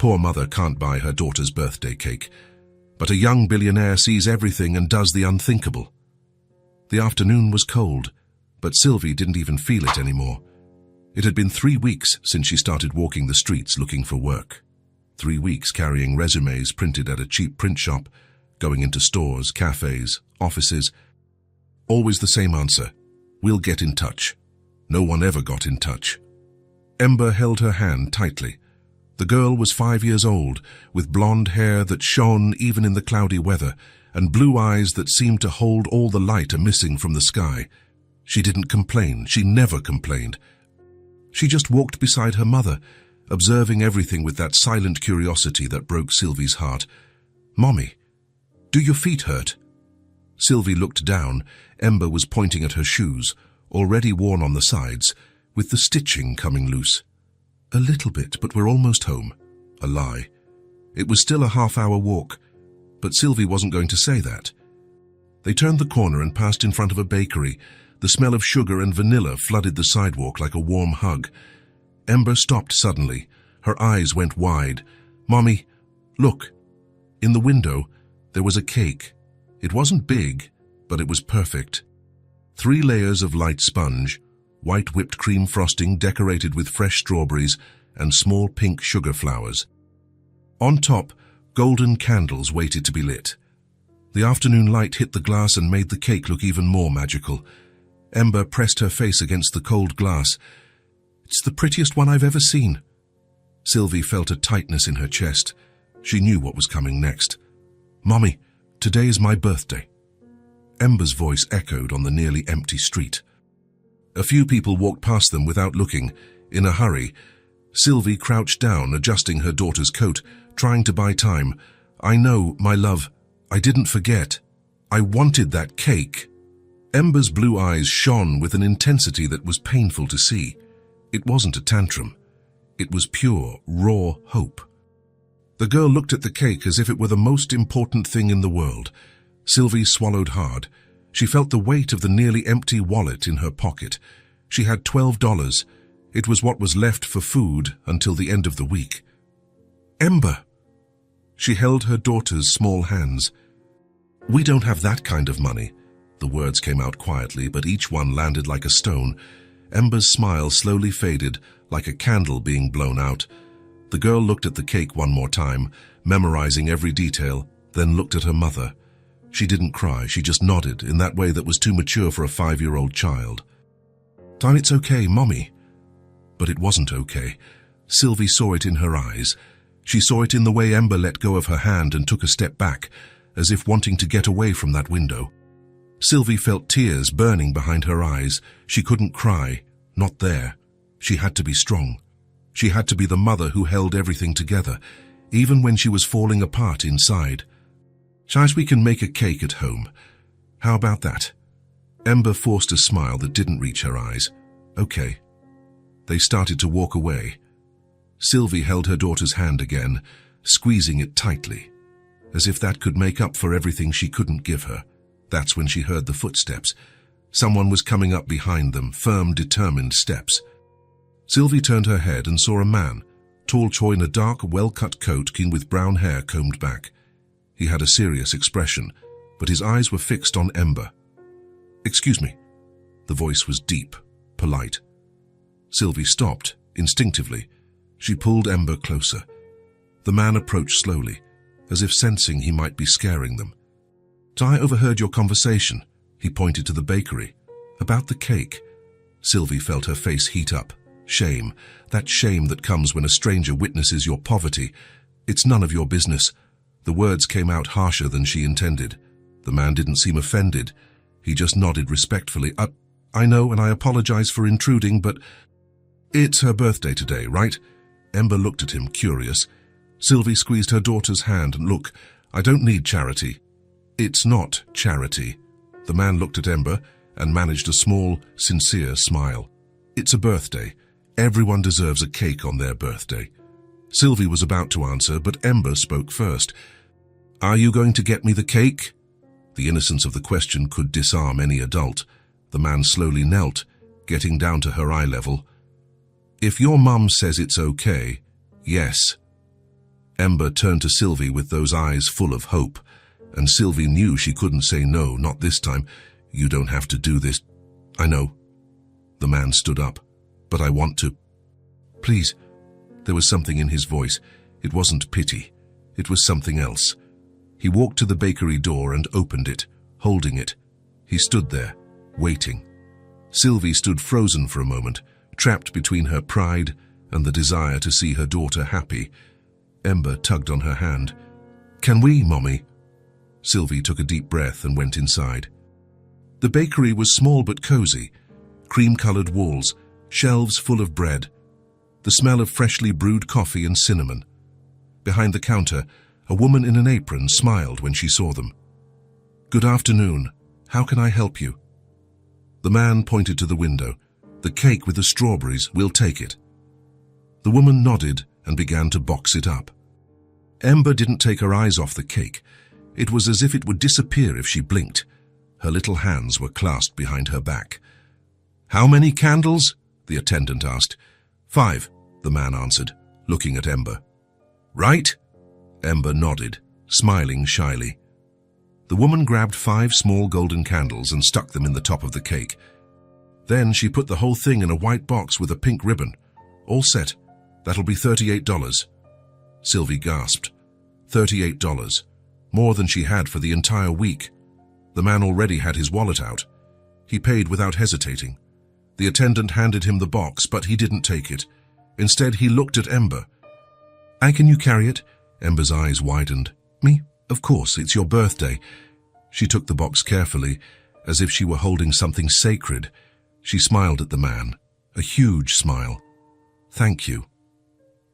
Poor mother can't buy her daughter's birthday cake, but a young billionaire sees everything and does the unthinkable. The afternoon was cold, but Sylvie didn't even feel it anymore. It had been 3 weeks since she started walking the streets looking for work. 3 weeks carrying resumes printed at a cheap print shop, going into stores, cafes, offices. Always the same answer: we'll get in touch. No one ever got in touch. Ember held her hand tightly. The girl was 5 years old, with blonde hair that shone even in the cloudy weather, and blue eyes that seemed to hold all the light missing from the sky. She didn't complain. She never complained. She just walked beside her mother, observing everything with that silent curiosity that broke Sylvie's heart. "Mommy, do your feet hurt?" Sylvie looked down. Ember was pointing at her shoes, already worn on the sides, with the stitching coming loose. "A little bit, but we're almost home." A lie. It was still a half-hour walk, but Sylvie wasn't going to say that. They turned the corner and passed in front of a bakery. The smell of sugar and vanilla flooded the sidewalk like a warm hug. Ember stopped suddenly. Her eyes went wide. "Mommy, look." In the window, there was a cake. It wasn't big, but it was perfect. 3 layers of light sponge, white whipped cream frosting decorated with fresh strawberries, and small pink sugar flowers. On top, golden candles waited to be lit. The afternoon light hit the glass and made the cake look even more magical. Ember pressed her face against the cold glass. "It's the prettiest one I've ever seen." Sylvie felt a tightness in her chest. She knew what was coming next. "Mommy, today is my birthday." Ember's voice echoed on the nearly empty street. A few people walked past them without looking. In a hurry, Sylvie crouched down, adjusting her daughter's coat, trying to buy time. "I know, my love. I didn't forget. I wanted that cake." Ember's blue eyes shone with an intensity that was painful to see. It wasn't a tantrum. It was pure, raw hope. The girl looked at the cake as if it were the most important thing in the world. Sylvie swallowed hard. She felt the weight of the nearly empty wallet in her pocket. She had $12. It was what was left for food until the end of the week. "Ember!" She held her daughter's small hands. "We don't have that kind of money." The words came out quietly, but each one landed like a stone. Ember's smile slowly faded, like a candle being blown out. The girl looked at the cake one more time, memorizing every detail, then looked at her mother. She didn't cry, she just nodded in that way that was too mature for a 5-year-old child. "Darn, it's okay, Mommy." But it wasn't okay. Sylvie saw it in her eyes. She saw it in the way Ember let go of her hand and took a step back, as if wanting to get away from that window. Sylvie felt tears burning behind her eyes. She couldn't cry, not there. She had to be strong. She had to be the mother who held everything together, even when she was falling apart inside. "Guys, we can make a cake at home. How about that?" Ember forced a smile that didn't reach her eyes. "Okay." They started to walk away. Sylvie held her daughter's hand again, squeezing it tightly, as if that could make up for everything she couldn't give her. That's when she heard the footsteps. Someone was coming up behind them, firm, determined steps. Sylvie turned her head and saw a man, tall in a dark, well-cut coat with brown hair combed back. He had a serious expression, but his eyes were fixed on Ember. "Excuse me." The voice was deep, polite. Sylvie stopped, instinctively. She pulled Ember closer. The man approached slowly, as if sensing he might be scaring them. "I overheard your conversation." He pointed to the bakery. "About the cake." Sylvie felt her face heat up. Shame. That shame that comes when a stranger witnesses your poverty. "It's none of your business." The words came out harsher than she intended. The man didn't seem offended. He just nodded respectfully. I know, and I apologize for intruding, but it's her birthday today, right?" Ember looked at him, curious. Sylvie squeezed her daughter's hand. "Look, I don't need charity." "It's not charity." The man looked at Ember and managed a small, sincere smile. "It's a birthday. Everyone deserves a cake on their birthday." Sylvie was about to answer, but Ember spoke first. "Are you going to get me the cake?" The innocence of the question could disarm any adult. The man slowly knelt, getting down to her eye level. "If your mum says it's okay, yes." Ember turned to Sylvie with those eyes full of hope, and Sylvie knew she couldn't say no, not this time. "You don't have to do this." "I know." The man stood up. "But I want to." "Please." There was something in his voice. It wasn't pity. It was something else. He walked to the bakery door and opened it, holding it. He stood there, waiting. Sylvie stood frozen for a moment, trapped between her pride and the desire to see her daughter happy. Ember tugged on her hand. "Can we, Mommy?" Sylvie took a deep breath and went inside. The bakery was small but cozy. Cream-colored walls, shelves full of bread, the smell of freshly brewed coffee and cinnamon. Behind the counter, a woman in an apron smiled when she saw them. "Good afternoon. How can I help you?" The man pointed to the window. "The cake with the strawberries, we'll take it." The woman nodded and began to box it up. Ember didn't take her eyes off the cake. It was as if it would disappear if she blinked. Her little hands were clasped behind her back. "How many candles?" the attendant asked. "5, the man answered, looking at Ember. "Right?" Ember nodded, smiling shyly. The woman grabbed 5 small golden candles and stuck them in the top of the cake. Then she put the whole thing in a white box with a pink ribbon. "All set. That'll be $38. Sylvie gasped. $38. More than she had for the entire week. The man already had his wallet out. He paid without hesitating. The attendant handed him the box, but he didn't take it. Instead, he looked at Ember. "Can you carry it?" Ember's eyes widened. "Me? Of course, it's your birthday." She took the box carefully, as if she were holding something sacred. She smiled at the man, a huge smile. "Thank you."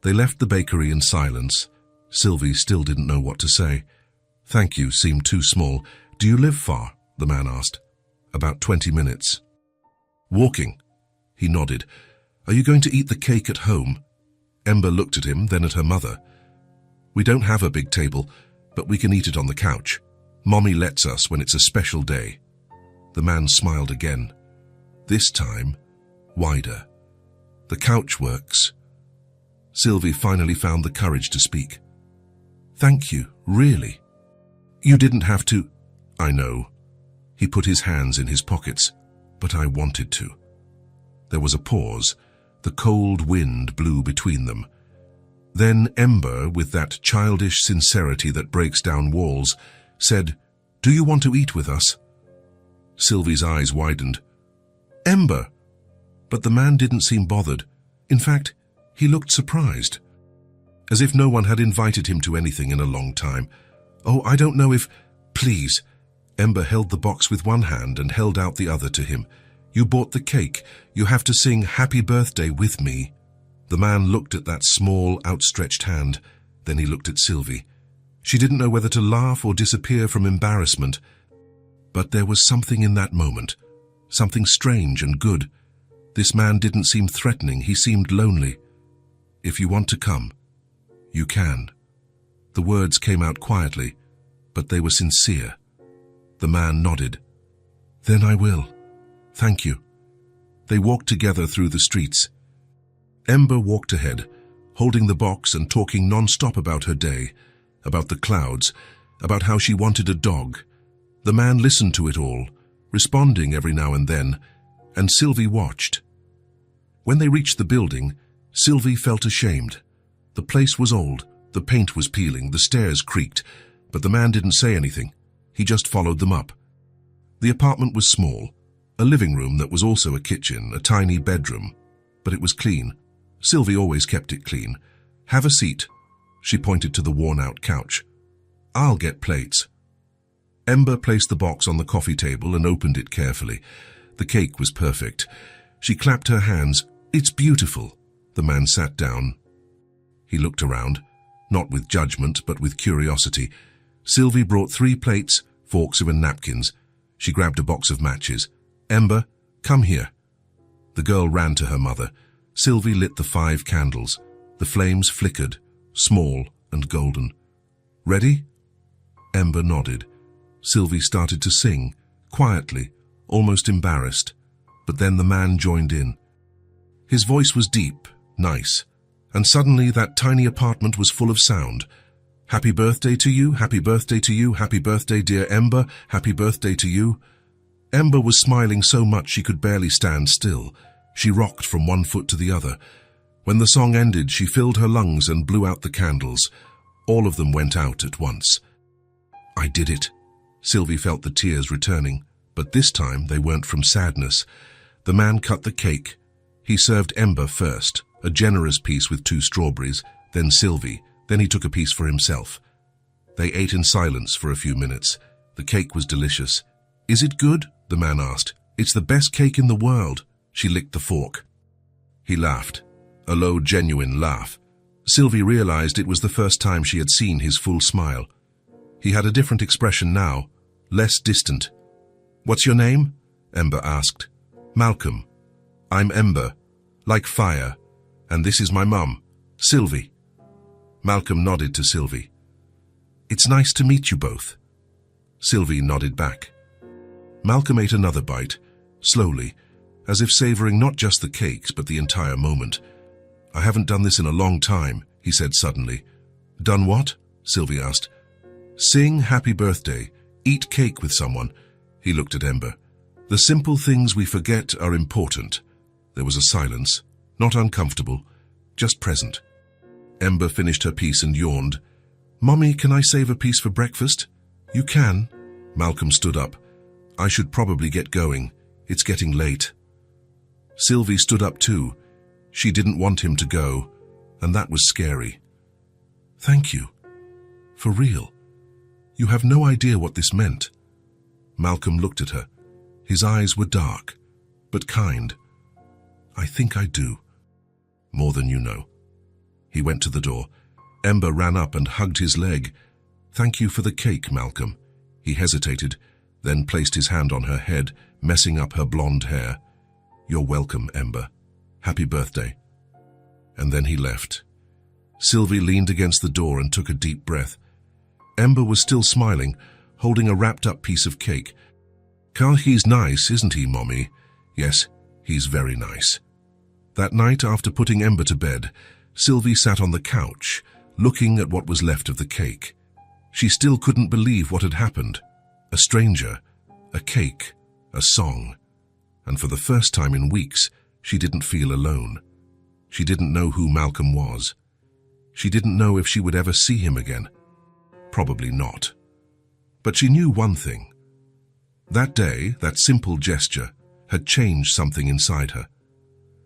They left the bakery in silence. Sylvie still didn't know what to say. "Thank you" seemed too small. "Do you live far?" the man asked. "About 20 minutes. "Walking?" He nodded. "Are you going to eat the cake at home?" Ember looked at him, then at her mother. "We don't have a big table, but we can eat it on the couch. Mommy lets us when it's a special day." The man smiled again. This time, wider. "The couch works." Sylvie finally found the courage to speak. "Thank you, really." "You didn't have to." "I know." He put his hands in his pockets. "But I wanted to." There was a pause. The cold wind blew between them. Then Ember, with that childish sincerity that breaks down walls, said, "Do you want to eat with us?" Sylvie's eyes widened. "Ember!" But the man didn't seem bothered. In fact, he looked surprised, as if no one had invited him to anything in a long time. "Oh, I don't know if—" "Please." Ember held the box with one hand and held out the other to him. "You bought the cake. You have to sing Happy Birthday with me." The man looked at that small, outstretched hand. Then he looked at Sylvie. She didn't know whether to laugh or disappear from embarrassment. But there was something in that moment, something strange and good. This man didn't seem threatening. He seemed lonely. "If you want to come, you can." The words came out quietly, but they were sincere. The man nodded. "Then I will. Thank you." They walked together through the streets. Ember walked ahead, holding the box and talking non-stop about her day, about the clouds, about how she wanted a dog. The man listened to it all, responding every now and then, and Sylvie watched. When they reached the building, Sylvie felt ashamed. The place was old, the paint was peeling, the stairs creaked, but the man didn't say anything. He just followed them up. The apartment was small, a living room that was also a kitchen, a tiny bedroom, but it was clean. Sylvie always kept it clean. "Have a seat." She pointed to the worn-out couch. "I'll get plates." Ember placed the box on the coffee table and opened it carefully. The cake was perfect. She clapped her hands. "It's beautiful." The man sat down. He looked around, not with judgment, but with curiosity. Sylvie brought 3 plates, forks and napkins. She grabbed a box of matches. "Ember, come here." The girl ran to her mother. Sylvie lit the 5 candles. The flames flickered, small and golden. "Ready?" Ember nodded. Sylvie started to sing, quietly, almost embarrassed. But then the man joined in. His voice was deep, nice, and suddenly that tiny apartment was full of sound. Happy birthday to you, happy birthday to you, happy birthday dear Ember, happy birthday to you. Ember was smiling so much she could barely stand still. She rocked from one foot to the other. When the song ended, she filled her lungs and blew out the candles. All of them went out at once. I did it. Sylvie felt the tears returning, but this time they weren't from sadness. The man cut the cake. He served Ember first, a generous piece with 2 strawberries, then Sylvie, then he took a piece for himself. They ate in silence for a few minutes. The cake was delicious. Is it good? The man asked. It's the best cake in the world. She licked the fork. He laughed, a low, genuine laugh. Sylvie realized it was the first time she had seen his full smile. He had a different expression now, less distant. What's your name? Ember asked. Malcolm. I'm Ember, like fire, and this is my mum, Sylvie. Malcolm nodded to Sylvie. It's nice to meet you both. Sylvie nodded back. Malcolm ate another bite, slowly, as if savoring not just the cakes but the entire moment. I haven't done this in a long time, he said suddenly. Done what? Sylvie asked. Sing happy birthday, eat cake with someone. He looked at Ember. The simple things we forget are important. There was a silence, not uncomfortable, just present. Ember finished her piece and yawned. Mommy, can I save a piece for breakfast? You can. Malcolm stood up. I should probably get going. It's getting late. Sylvie stood up too. She didn't want him to go, and that was scary. Thank you. For real. You have no idea what this meant. Malcolm looked at her. His eyes were dark, but kind. I think I do. More than you know. He went to the door. Ember ran up and hugged his leg. Thank you for the cake, Malcolm. He hesitated, then placed his hand on her head, messing up her blonde hair. You're welcome, Ember. Happy birthday. And then he left. Sylvie leaned against the door and took a deep breath. Ember was still smiling, holding a wrapped-up piece of cake. Carl, he's nice, isn't he, Mommy? Yes, he's very nice. That night, after putting Ember to bed, Sylvie sat on the couch, looking at what was left of the cake. She still couldn't believe what had happened. A stranger, a cake, a song. And for the first time in weeks, she didn't feel alone. She didn't know who Malcolm was. She didn't know if she would ever see him again. Probably not. But she knew one thing. That day, that simple gesture, had changed something inside her.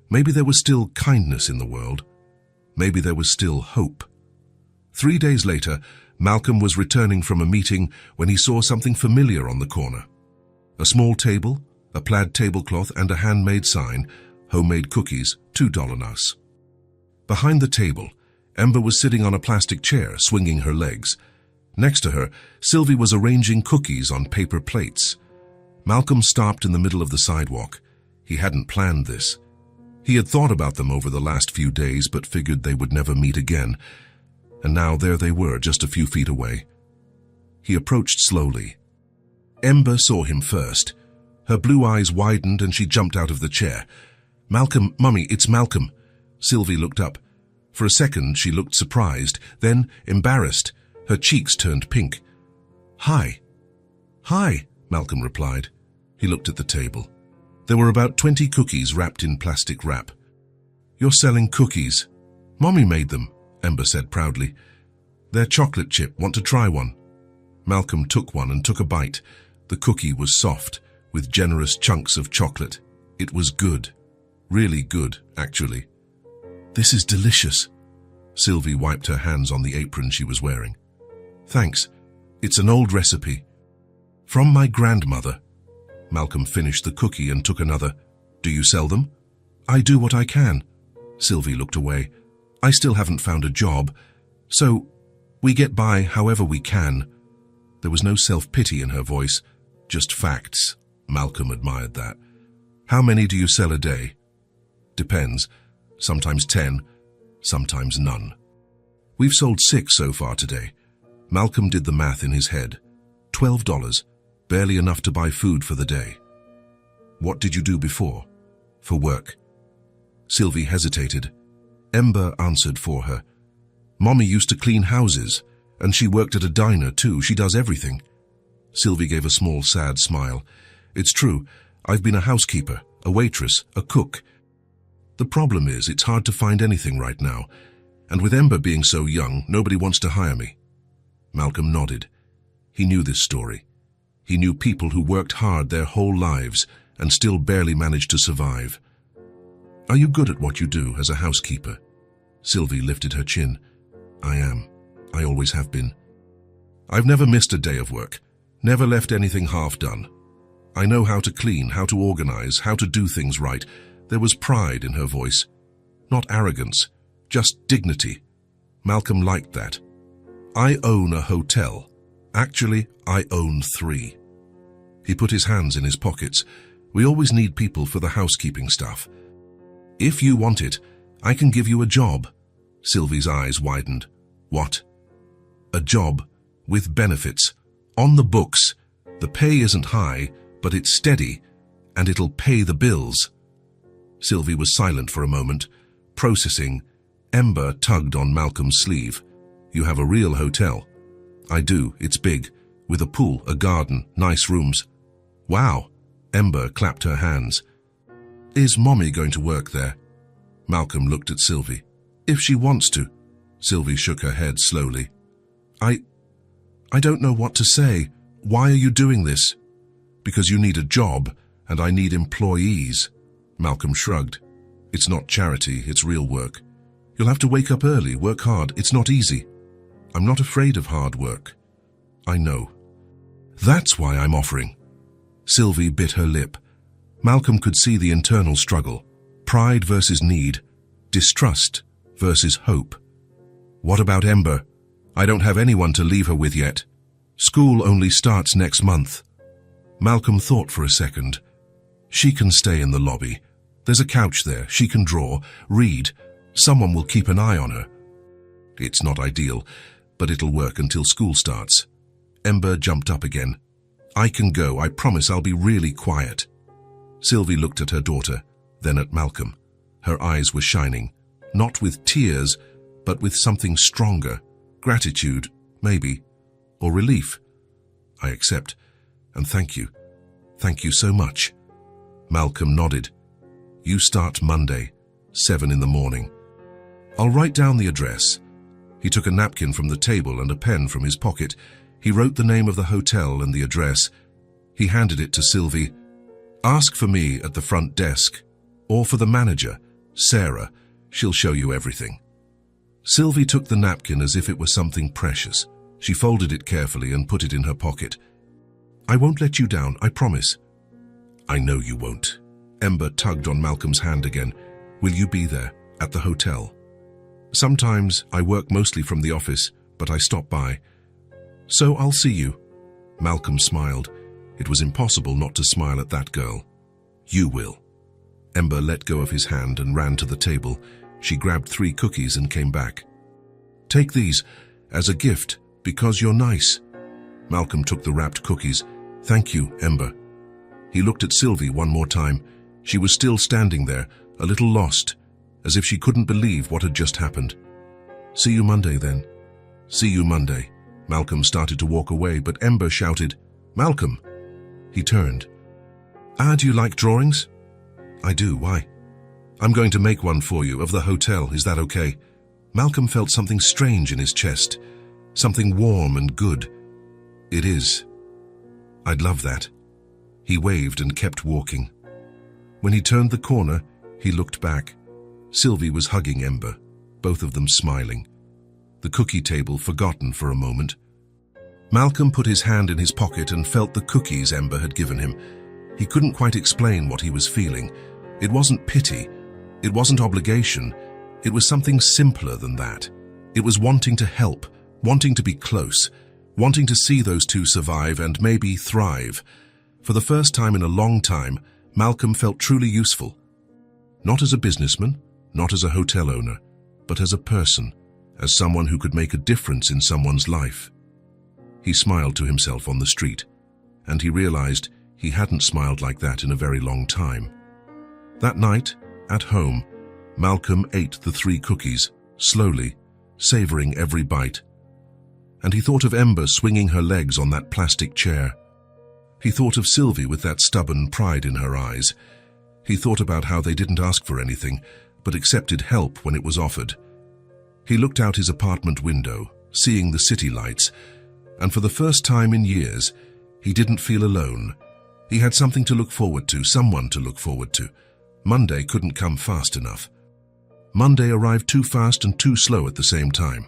Maybe there was still kindness in the world. Maybe there was still hope. 3 days later, Malcolm was returning from a meeting when he saw something familiar on the corner. A small table, a plaid tablecloth, and a handmade sign, homemade cookies, $2 nos. Behind the table, Ember was sitting on a plastic chair, swinging her legs. Next to her, Sylvie was arranging cookies on paper plates. Malcolm stopped in the middle of the sidewalk. He hadn't planned this. He had thought about them over the last few days, but figured they would never meet again. And now there they were, just a few feet away. He approached slowly. Ember saw him first. Her blue eyes widened and she jumped out of the chair. Malcolm, Mummy, it's Malcolm. Sylvie looked up. For a second, she looked surprised, then embarrassed. Her cheeks turned pink. Hi. Hi, Malcolm replied. He looked at the table. There were about 20 cookies wrapped in plastic wrap. You're selling cookies. Mommy made them, Ember said proudly. They're chocolate chip. Want to try one? Malcolm took one and took a bite. The cookie was soft, with generous chunks of chocolate. It was good. Really good, actually. This is delicious. Sylvie wiped her hands on the apron she was wearing. Thanks. It's an old recipe. From my grandmother. Malcolm finished the cookie and took another. Do you sell them? I do what I can. Sylvie looked away. I still haven't found a job, so we get by however we can. There was no self-pity in her voice, just facts. Malcolm admired that. How many do you sell a day? Depends. Sometimes 10, sometimes none. We've sold 6 so far today. Malcolm did the math in his head. $12, barely enough to buy food for the day. What did you do before? For work? Sylvie hesitated. Ember answered for her. Mommy used to clean houses, and she worked at a diner too. She does everything. Sylvie gave a small, sad smile. It's true, I've been a housekeeper, a waitress, a cook. The problem is, it's hard to find anything right now, and with Ember being so young, nobody wants to hire me. Malcolm nodded. He knew this story. He knew people who worked hard their whole lives and still barely managed to survive. Are you good at what you do as a housekeeper? Sylvie lifted her chin. I am. I always have been. I've never missed a day of work, never left anything half done. I know how to clean, how to organize, how to do things right. There was pride in her voice. Not arrogance, just dignity. Malcolm liked that. I own a hotel. Actually, I own 3. He put his hands in his pockets. We always need people for the housekeeping stuff. If you want it, I can give you a job. Sylvie's eyes widened. What? A job, with benefits, on the books. The pay isn't high, but it's steady, and it'll pay the bills. Sylvie was silent for a moment, processing. Ember tugged on Malcolm's sleeve. You have a real hotel. I do, it's big, with a pool, a garden, nice rooms. Wow, Ember clapped her hands. Is Mommy going to work there? Malcolm looked at Sylvie. If she wants to. Sylvie shook her head slowly. I don't know what to say. Why are you doing this? Because you need a job, and I need employees. Malcolm shrugged. It's not charity, it's real work. You'll have to wake up early, work hard. It's not easy. I'm not afraid of hard work. I know. That's why I'm offering. Sylvie bit her lip. Malcolm could see the internal struggle. Pride versus need. Distrust versus hope. What about Ember? I don't have anyone to leave her with yet. School only starts next month. Malcolm thought for a second. She can stay in the lobby. There's a couch there. She can draw, read. Someone will keep an eye on her. It's not ideal, but it'll work until school starts. Ember jumped up again. I can go. I promise I'll be really quiet. Sylvie looked at her daughter, then at Malcolm. Her eyes were shining, not with tears, but with something stronger. Gratitude, maybe, or relief. I accept, and thank you. Thank you so much. Malcolm nodded. You start Monday, 7 in the morning. I'll write down the address. He took a napkin from the table and a pen from his pocket. He wrote the name of the hotel and the address. He handed it to Sylvie. Ask for me at the front desk, or for the manager, Sarah. She'll show you everything. Sylvie took the napkin as if it were something precious. She folded it carefully and put it in her pocket. I won't let you down, I promise. I know you won't. Ember tugged on Malcolm's hand again. Will you be there, at the hotel? Sometimes I work mostly from the office, but I stop by. So I'll see you. Malcolm smiled. It was impossible not to smile at that girl. You will. Ember let go of his hand and ran to the table. She grabbed 3 cookies and came back. Take these, as a gift, because you're nice. Malcolm took the wrapped cookies. Thank you, Ember. He looked at Sylvie one more time. She was still standing there, a little lost, as if she couldn't believe what had just happened. See you Monday, then. See you Monday. Malcolm started to walk away, but Ember shouted, Malcolm! He turned. Do you like drawings? I do, why? I'm going to make one for you, of the hotel, is that okay? Malcolm felt something strange in his chest, something warm and good. It is. I'd love that. He waved and kept walking. When he turned the corner, he looked back. Sylvie was hugging Ember, both of them smiling. The cookie table forgotten for a moment. Malcolm put his hand in his pocket and felt the cookies Ember had given him. He couldn't quite explain what he was feeling. It wasn't pity. It wasn't obligation. It was something simpler than that. It was wanting to help, wanting to be close, wanting to see those two survive and maybe thrive. For the first time in a long time, Malcolm felt truly useful. Not as a businessman, not as a hotel owner, but as a person, as someone who could make a difference in someone's life. He smiled to himself on the street, and he realized he hadn't smiled like that in a very long time. That night, at home, Malcolm ate the 3 cookies, slowly, savoring every bite. And he thought of Ember swinging her legs on that plastic chair. He thought of Sylvie with that stubborn pride in her eyes. He thought about how they didn't ask for anything, but accepted help when it was offered. He looked out his apartment window, seeing the city lights, and for the first time in years, he didn't feel alone. He had something to look forward to, someone to look forward to. Monday couldn't come fast enough. Monday arrived too fast and too slow at the same time.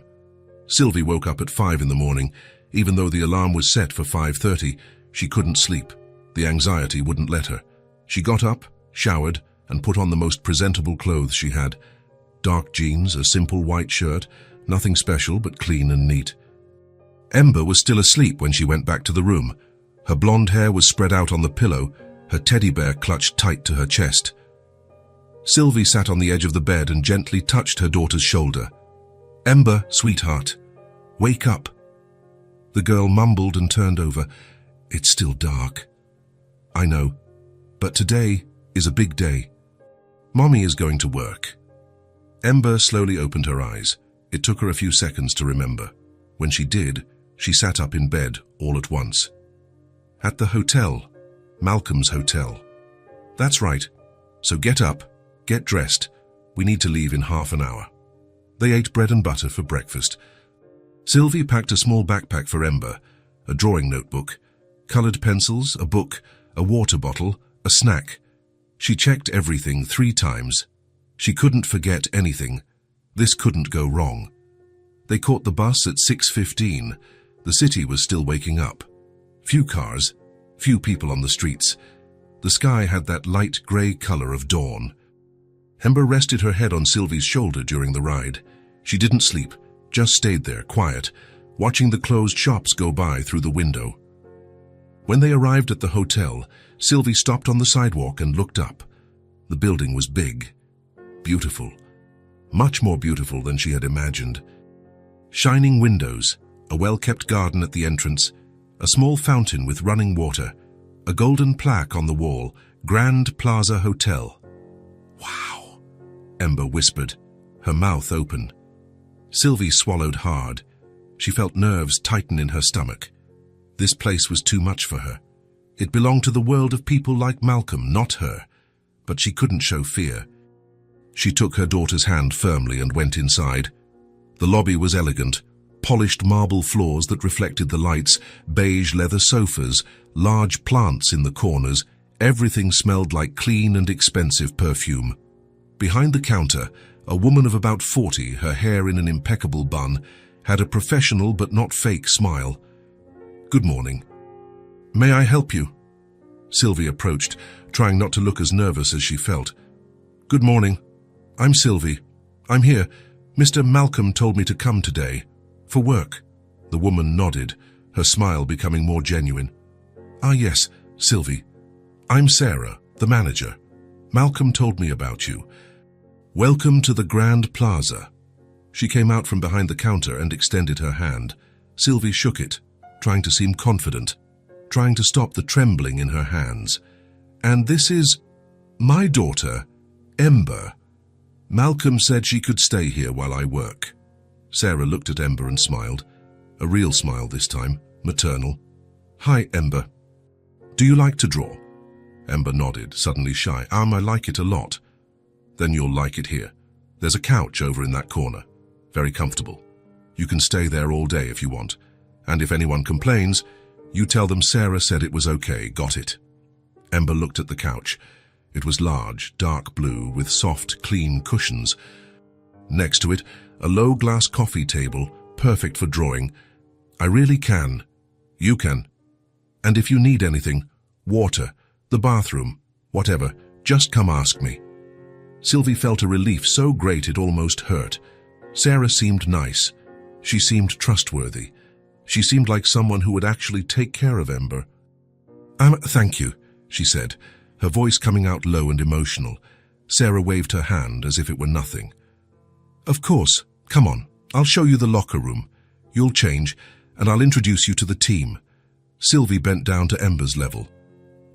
Sylvie woke up at 5 in the morning. Even though the alarm was set for 5:30, she couldn't sleep. The anxiety wouldn't let her. She got up, showered, and put on the most presentable clothes she had. Dark jeans, a simple white shirt, nothing special but clean and neat. Ember was still asleep when she went back to the room. Her blonde hair was spread out on the pillow, her teddy bear clutched tight to her chest. Sylvie sat on the edge of the bed and gently touched her daughter's shoulder. "Ember, sweetheart, wake up." The girl mumbled and turned over. "It's still dark." "I know, but today is a big day. Mommy is going to work." Ember slowly opened her eyes. It took her a few seconds to remember. When she did, she sat up in bed all at once. At the hotel, Malcolm's hotel. "That's right. So get up, get dressed. We need to leave in half an hour." They ate bread and butter for breakfast. Sylvie packed a small backpack for Ember, a drawing notebook, colored pencils, a book, a water bottle, a snack. She checked everything 3 times. She couldn't forget anything. This couldn't go wrong. They caught the bus at 6:15. The city was still waking up. Few cars, few people on the streets. The sky had that light grey color of dawn. Ember rested her head on Sylvie's shoulder during the ride. She didn't sleep, just stayed there, quiet, watching the closed shops go by through the window. When they arrived at the hotel, Sylvie stopped on the sidewalk and looked up. The building was big, beautiful, much more beautiful than she had imagined. Shining windows, a well-kept garden at the entrance, a small fountain with running water, a golden plaque on the wall, Grand Plaza Hotel. "Wow," Ember whispered, her mouth open. Sylvie swallowed hard. She felt nerves tighten in her stomach. This place was too much for her. It belonged to the world of people like Malcolm, not her. But she couldn't show fear. She took her daughter's hand firmly and went inside. The lobby was elegant, polished marble floors that reflected the lights, beige leather sofas, large plants in the corners. Everything smelled like clean and expensive perfume. Behind the counter, a woman of about 40, her hair in an impeccable bun, had a professional but not fake smile. "Good morning. May I help you?" Sylvie approached, trying not to look as nervous as she felt. "Good morning. I'm Sylvie. I'm here. Mr. Malcolm told me to come today. For work." The woman nodded, her smile becoming more genuine. "Ah, yes, Sylvie. I'm Sarah, the manager. Malcolm told me about you. Welcome to the Grand Plaza." She came out from behind the counter and extended her hand. Sylvie shook it, trying to seem confident, trying to stop the trembling in her hands. "And this is my daughter, Ember. Malcolm said she could stay here while I work." Sarah looked at Ember and smiled. A real smile this time, maternal. "Hi, Ember. Do you like to draw?" Ember nodded, suddenly shy. "I like it a lot." "Then you'll like it here. There's a couch over in that corner. Very comfortable. You can stay there all day if you want. And if anyone complains, you tell them Sarah said it was okay. Got it?" Ember looked at the couch. It was large, dark blue, with soft, clean cushions. Next to it, a low glass coffee table, perfect for drawing. "I really can. You can. And if you need anything, water, the bathroom, whatever, just come ask me." Sylvie felt a relief so great it almost hurt. Sarah seemed nice. She seemed trustworthy. She seemed like someone who would actually take care of Ember. Thank you," she said, her voice coming out low and emotional. Sarah waved her hand as if it were nothing. "Of course. Come on. I'll show you the locker room. You'll change, and I'll introduce you to the team." Sylvie bent down to Ember's level.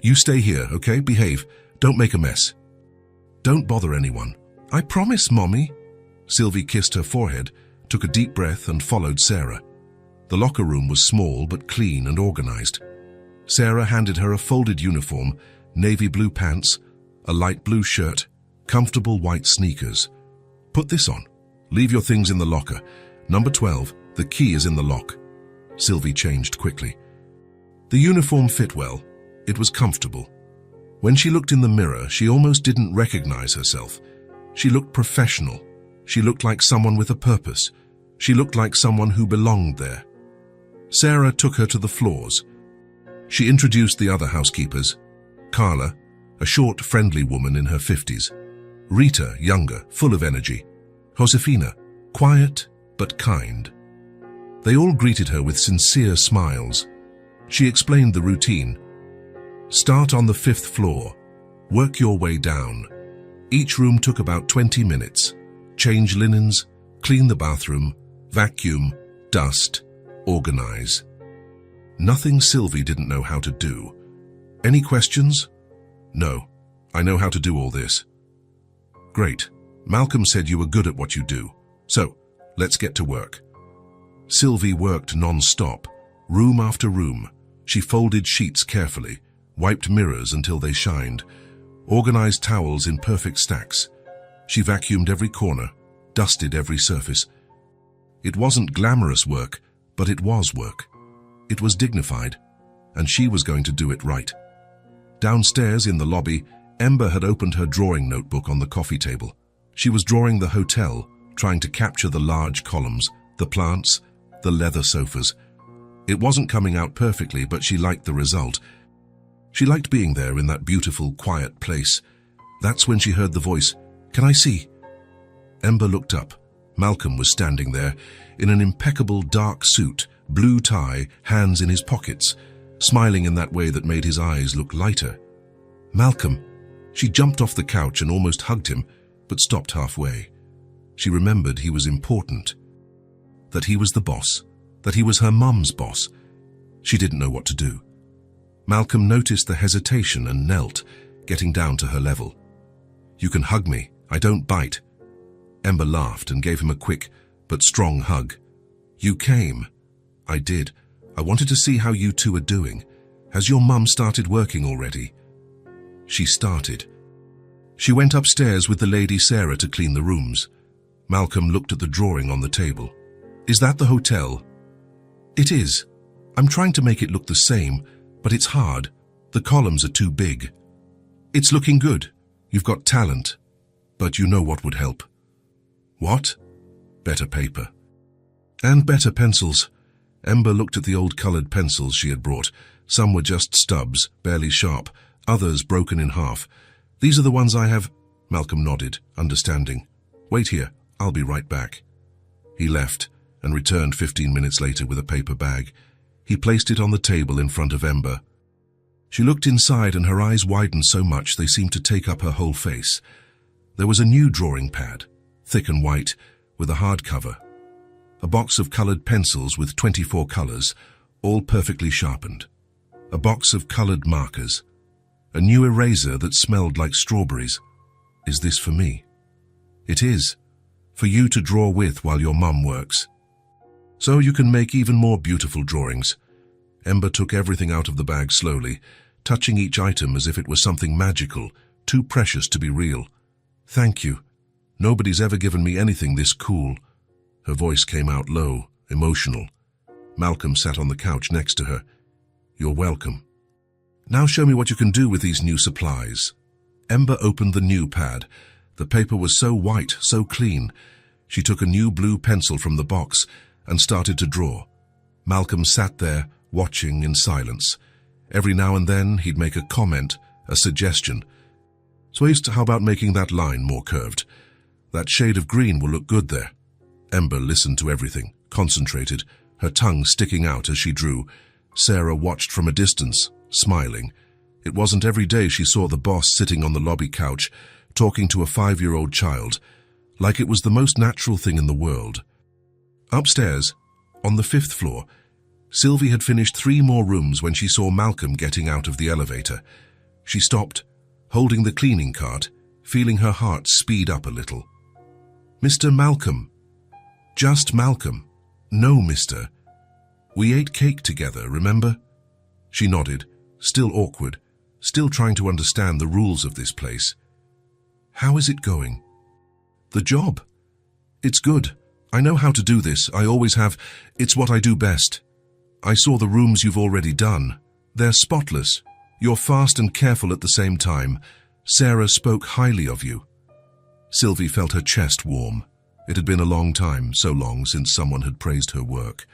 "You stay here, okay? Behave. Don't make a mess. Don't bother anyone. I promise, Mommy. Sylvie kissed her forehead, took a deep breath and followed Sarah. The locker room was small but clean and organized. Sarah handed her a folded uniform, navy blue pants, a light blue shirt, comfortable white sneakers. Put this on. Leave your things in the locker. Number 12, the key is in the lock. Sylvie changed quickly. The uniform fit well. It was comfortable. When she looked in the mirror, she almost didn't recognize herself. She looked professional. She looked like someone with a purpose. She looked like someone who belonged there. Sarah took her to the floors. She introduced the other housekeepers. Carla, a short, friendly woman in her 50s. Rita, younger, full of energy. Josefina, quiet but kind. They all greeted her with sincere smiles. She explained the routine. Start on the 5th floor. Work your way down. Each room took about 20 minutes. Change linens, clean the bathroom, vacuum, dust, organize. Nothing Sylvie didn't know how to do. Any questions? No, I know how to do all this. Great. Malcolm said you were good at what you do. So, let's get to work. Sylvie worked non-stop, room after room. She folded sheets carefully, wiped mirrors until they shined, organized towels in perfect stacks. She vacuumed every corner, dusted every surface. It wasn't glamorous work, but it was work. It was dignified, and she was going to do it right. Downstairs in the lobby, Ember had opened her drawing notebook on the coffee table. She was drawing the hotel, trying to capture the large columns, the plants, the leather sofas. It wasn't coming out perfectly, but she liked the result. She liked being there in that beautiful, quiet place. That's when she heard the voice, "Can I see?" Ember looked up. Malcolm was standing there, in an impeccable dark suit, blue tie, hands in his pockets, smiling in that way that made his eyes look lighter. Malcolm! She jumped off the couch and almost hugged him, but stopped halfway. She remembered he was important. That he was the boss. That he was her mum's boss. She didn't know what to do. Malcolm noticed the hesitation and knelt, getting down to her level. "You can hug me. I don't bite." Ember laughed and gave him a quick but strong hug. "You came." "I did. I wanted to see how you two are doing. Has your mum started working already?" She started. She went upstairs with the lady Sarah to clean the rooms. Malcolm looked at the drawing on the table. "Is that the hotel?" "It is. I'm trying to make it look the same, but it's hard. The columns are too big." "It's looking good. You've got talent. But you know what would help." "What?" "Better paper. And better pencils." Ember looked at the old colored pencils she had brought. Some were just stubs, barely sharp, others broken in half. "These are the ones I have." Malcolm nodded, understanding. "Wait here. I'll be right back." He left and returned 15 minutes later with a paper bag. He placed it on the table in front of Ember. She looked inside and her eyes widened so much they seemed to take up her whole face. There was a new drawing pad, thick and white, with a hard cover. A box of colored pencils with 24 colors, all perfectly sharpened. A box of colored markers. A new eraser that smelled like strawberries. "Is this for me?" "It is. For you to draw with while your mum works. So you can make even more beautiful drawings." Ember took everything out of the bag slowly, touching each item as if it was something magical, too precious to be real. "Thank you. Nobody's ever given me anything this cool." Her voice came out low, emotional. Malcolm sat on the couch next to her. "You're welcome. Now show me what you can do with these new supplies." Ember opened the new pad. The paper was so white, so clean. She took a new blue pencil from the box and started to draw. Malcolm sat there, watching in silence. Every now and then he'd make a comment, a suggestion. "Swayst, how about making that line more curved? That shade of green will look good there." Ember listened to everything, concentrated, her tongue sticking out as she drew. Sarah watched from a distance, smiling. It wasn't every day she saw the boss sitting on the lobby couch, talking to a 5-year-old child, like it was the most natural thing in the world. Upstairs, on the 5th floor, Sylvie had finished 3 more rooms when she saw Malcolm getting out of the elevator. She stopped, holding the cleaning cart, feeling her heart speed up a little. "Mr. Malcolm." "Just Malcolm." "No, mister. We ate cake together, remember?" She nodded, still awkward, still trying to understand the rules of this place. "How is it going?" "The job? It's good. I know how to do this. I always have. It's what I do best. I saw the rooms you've already done. They're spotless. You're fast and careful at the same time. Sarah spoke highly of you." Sylvie felt her chest warm. It had been a long time, so long since someone had praised her work,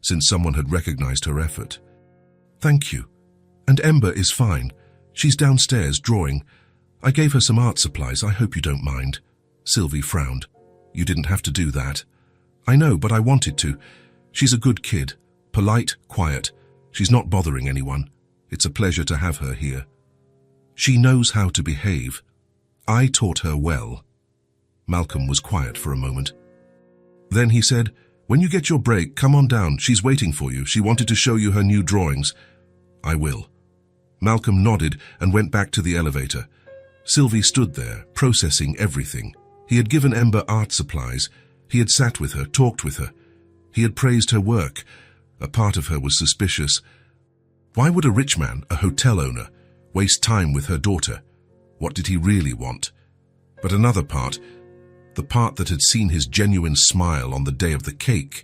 since someone had recognized her effort. "Thank you. And Ember is fine. She's downstairs drawing. I gave her some art supplies. I hope you don't mind." Sylvie frowned. "You didn't have to do that." "I know, but I wanted to. She's a good kid. Polite, quiet. She's not bothering anyone. It's a pleasure to have her here. She knows how to behave. I taught her well." Malcolm was quiet for a moment. Then he said, "When you get your break, come on down. She's waiting for you. She wanted to show you her new drawings." "I will." Malcolm nodded and went back to the elevator. Sylvie stood there, processing everything. He had given Ember art supplies. He had sat with her, talked with her. He had praised her work. A part of her was suspicious. Why would a rich man, a hotel owner, waste time with her daughter? What did he really want? But another part, the part that had seen his genuine smile on the day of the cake,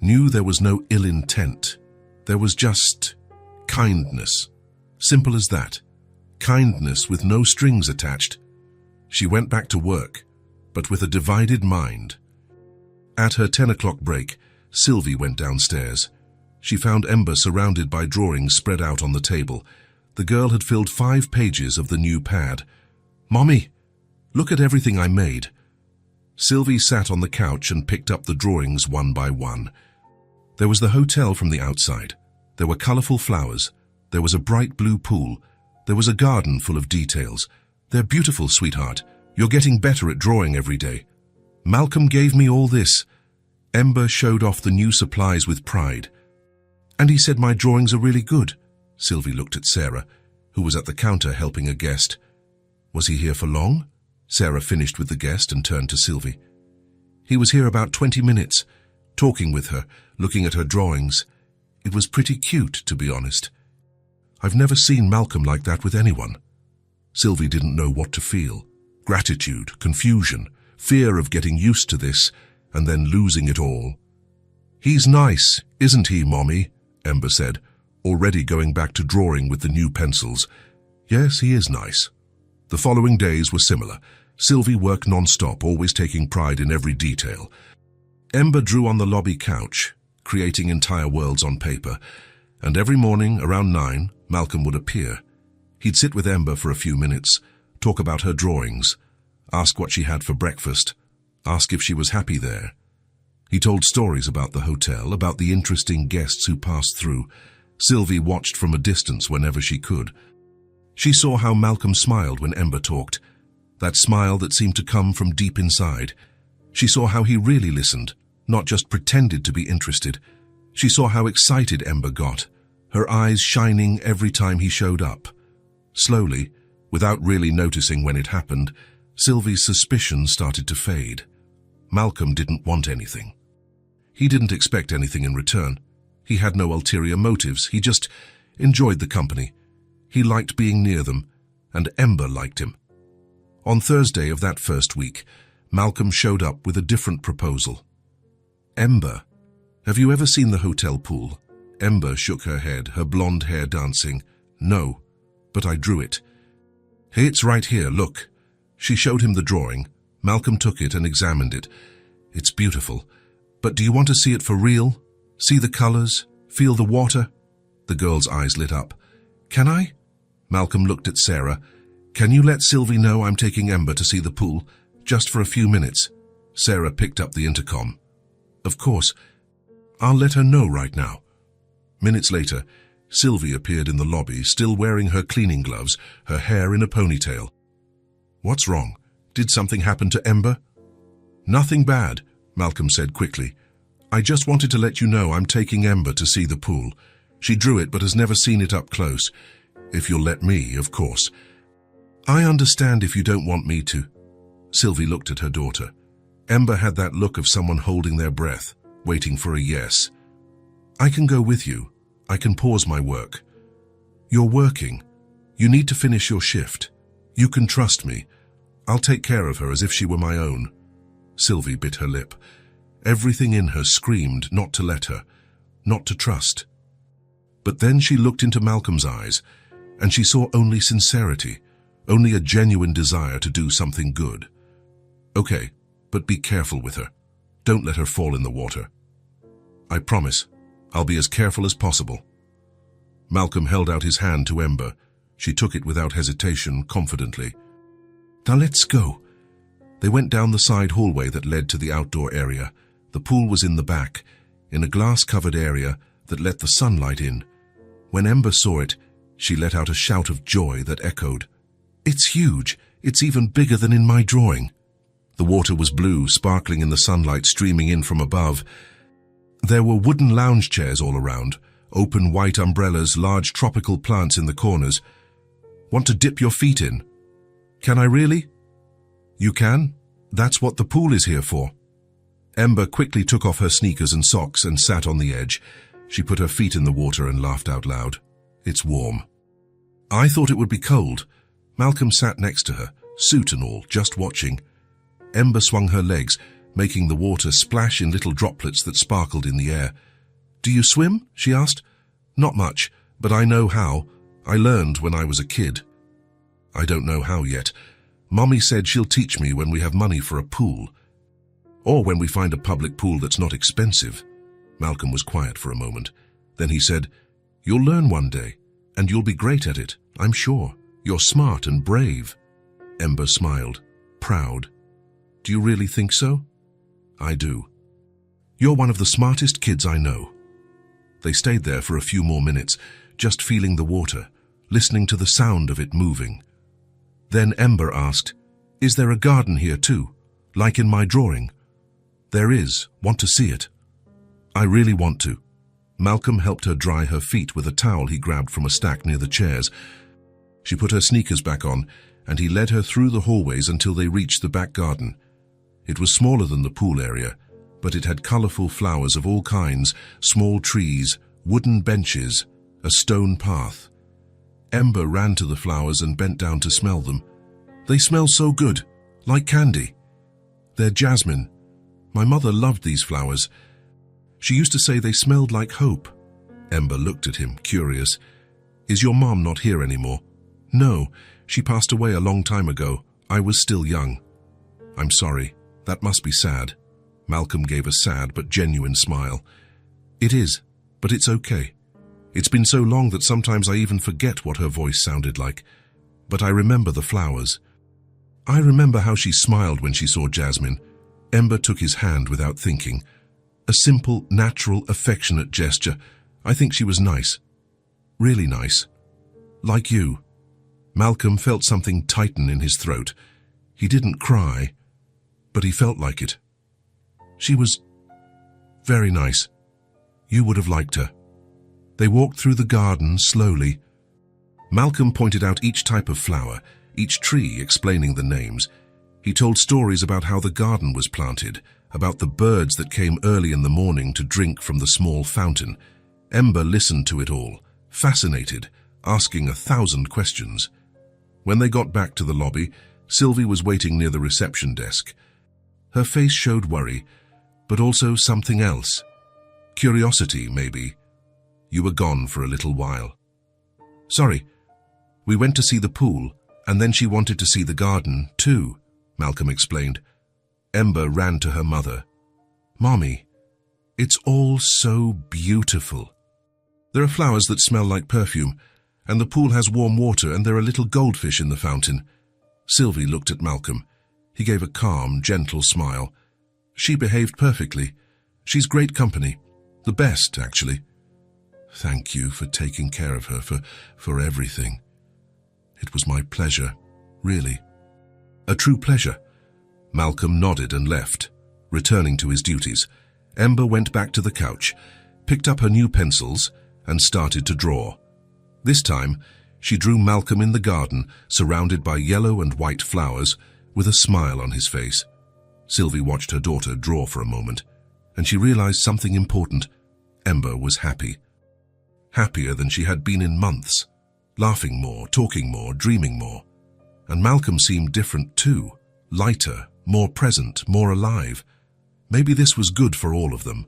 knew there was no ill intent. There was just kindness. Simple as that. Kindness with no strings attached. She went back to work, but with a divided mind. At her 10 o'clock break, Sylvie went downstairs. She found Ember surrounded by drawings spread out on the table. The girl had filled 5 pages of the new pad. "Mommy, look at everything I made." Sylvie sat on the couch and picked up the drawings one by one. There was the hotel from the outside. There were colorful flowers. There was a bright blue pool. There was a garden full of details. "They're beautiful, sweetheart. You're getting better at drawing every day. Malcolm gave me all this." Ember showed off the new supplies with pride. "And he said my drawings are really good." Sylvie looked at Sarah, who was at the counter helping a guest. "Was he here for long?" Sarah finished with the guest and turned to Sylvie. "He was here about 20 minutes, talking with her, looking at her drawings. It was pretty cute, to be honest. I've never seen Malcolm like that with anyone." Sylvie didn't know what to feel. Gratitude, confusion, fear of getting used to this, and then losing it all. "He's nice, isn't he, Mommy?" Ember said, already going back to drawing with the new pencils. "Yes, he is nice." The following days were similar. Sylvie worked non-stop, always taking pride in every detail. Ember drew on the lobby couch, creating entire worlds on paper, and every morning, around 9, Malcolm would appear. He'd sit with Ember for a few minutes, talk about her drawings, ask what she had for breakfast, ask if she was happy there. He told stories about the hotel, about the interesting guests who passed through. Sylvie watched from a distance whenever she could. She saw how Malcolm smiled when Ember talked, that smile that seemed to come from deep inside. She saw how he really listened, not just pretended to be interested. She saw how excited Ember got, her eyes shining every time he showed up. Slowly, without really noticing when it happened, Sylvie's suspicion started to fade. Malcolm didn't want anything. He didn't expect anything in return. He had no ulterior motives. He just enjoyed the company. He liked being near them, and Ember liked him. On Thursday of that first week, Malcolm showed up with a different proposal. "Ember, have you ever seen the hotel pool?" Ember shook her head, her blonde hair dancing. "No, but I drew it." "Hey, it's right here, look." She showed him the drawing. Malcolm took it and examined it. "It's beautiful. But do you want to see it for real? See the colors? Feel the water?" The girl's eyes lit up. "Can I?" Malcolm looked at Sarah. "Can you let Sylvie know I'm taking Ember to see the pool? Just for a few minutes." Sarah picked up the intercom. "Of course. I'll let her know right now." Minutes later, Sylvie appeared in the lobby, still wearing her cleaning gloves, her hair in a ponytail. "What's wrong? Did something happen to Ember?" "Nothing bad," Malcolm said quickly. "I just wanted to let you know I'm taking Ember to see the pool. She drew it but has never seen it up close. If you'll let me, of course." I understand if you don't want me to. Sylvie looked at her daughter. Ember had that look of someone holding their breath, waiting for a yes. I can go with you. I can pause my work. You're working. You need to finish your shift. You can trust me. I'll take care of her as if she were my own. Sylvie bit her lip. Everything in her screamed not to let her, not to trust. But then she looked into Malcolm's eyes, and she saw only sincerity, only a genuine desire to do something good. Okay, but be careful with her. Don't let her fall in the water. I promise, I'll be as careful as possible. Malcolm held out his hand to Ember. She took it without hesitation, confidently. Now let's go. They went down the side hallway that led to the outdoor area. The pool was in the back, in a glass-covered area that let the sunlight in. When Ember saw it, she let out a shout of joy that echoed. It's huge. It's even bigger than in my drawing. The water was blue, sparkling in the sunlight streaming in from above. There were wooden lounge chairs all around, open white umbrellas, large tropical plants in the corners. Want to dip your feet in? Can I really? You can? That's what the pool is here for. Ember quickly took off her sneakers and socks and sat on the edge. She put her feet in the water and laughed out loud. It's warm. I thought it would be cold. Malcolm sat next to her, suit and all, just watching. Ember swung her legs, making the water splash in little droplets that sparkled in the air. Do you swim? She asked. Not much, but I know how. I learned when I was a kid. I don't know how yet. Mommy said she'll teach me when we have money for a pool. Or when we find a public pool that's not expensive. Malcolm was quiet for a moment. Then he said, You'll learn one day, and you'll be great at it, I'm sure. You're smart and brave. Ember smiled, proud. Do you really think so? I do. You're one of the smartest kids I know. They stayed there for a few more minutes, just feeling the water, listening to the sound of it moving. Then Ember asked, Is there a garden here too, like in my drawing? There is. Want to see it? I really want to. Malcolm helped her dry her feet with a towel he grabbed from a stack near the chairs. She put her sneakers back on, and he led her through the hallways until they reached the back garden. It was smaller than the pool area, but it had colorful flowers of all kinds, small trees, wooden benches, a stone path. Ember ran to the flowers and bent down to smell them. They smell so good, like candy. They're jasmine. My mother loved these flowers. She used to say they smelled like hope. Ember looked at him, curious. Is your mom not here anymore? No, she passed away a long time ago. I was still young. I'm sorry. That must be sad. Malcolm gave a sad but genuine smile. It is, but it's okay. It's been so long that sometimes I even forget what her voice sounded like. But I remember the flowers. I remember how she smiled when she saw Jasmine. Ember took his hand without thinking. A simple, natural, affectionate gesture. I think she was nice. Really nice. Like you. Malcolm felt something tighten in his throat. He didn't cry, but he felt like it. She was very nice. You would have liked her. They walked through the garden slowly. Malcolm pointed out each type of flower, each tree, explaining the names. He told stories about how the garden was planted, about the birds that came early in the morning to drink from the small fountain. Ember listened to it all, fascinated, asking 1,000 questions. When they got back to the lobby, Sylvie was waiting near the reception desk. Her face showed worry, but also something else. Curiosity, maybe. You were gone for a little while. Sorry, we went to see the pool, and then she wanted to see the garden, too, Malcolm explained. Ember ran to her mother. Mommy, it's all so beautiful. There are flowers that smell like perfume, and the pool has warm water, and there are little goldfish in the fountain. Sylvie looked at Malcolm. He gave a calm, gentle smile. She behaved perfectly. She's great company. The best, actually. Thank you for taking care of her, for everything. It was my pleasure, really. A true pleasure. Malcolm nodded and left, returning to his duties. Ember went back to the couch, picked up her new pencils, and started to draw. This time, She drew Malcolm in the garden, surrounded by yellow and white flowers, with a smile on his face. Sylvie watched her daughter draw for a moment, and she realized something important. Ember was happy. Happier than she had been in months. Laughing more, talking more, dreaming more. And Malcolm seemed different too. Lighter, more present, more alive. Maybe this was good for all of them.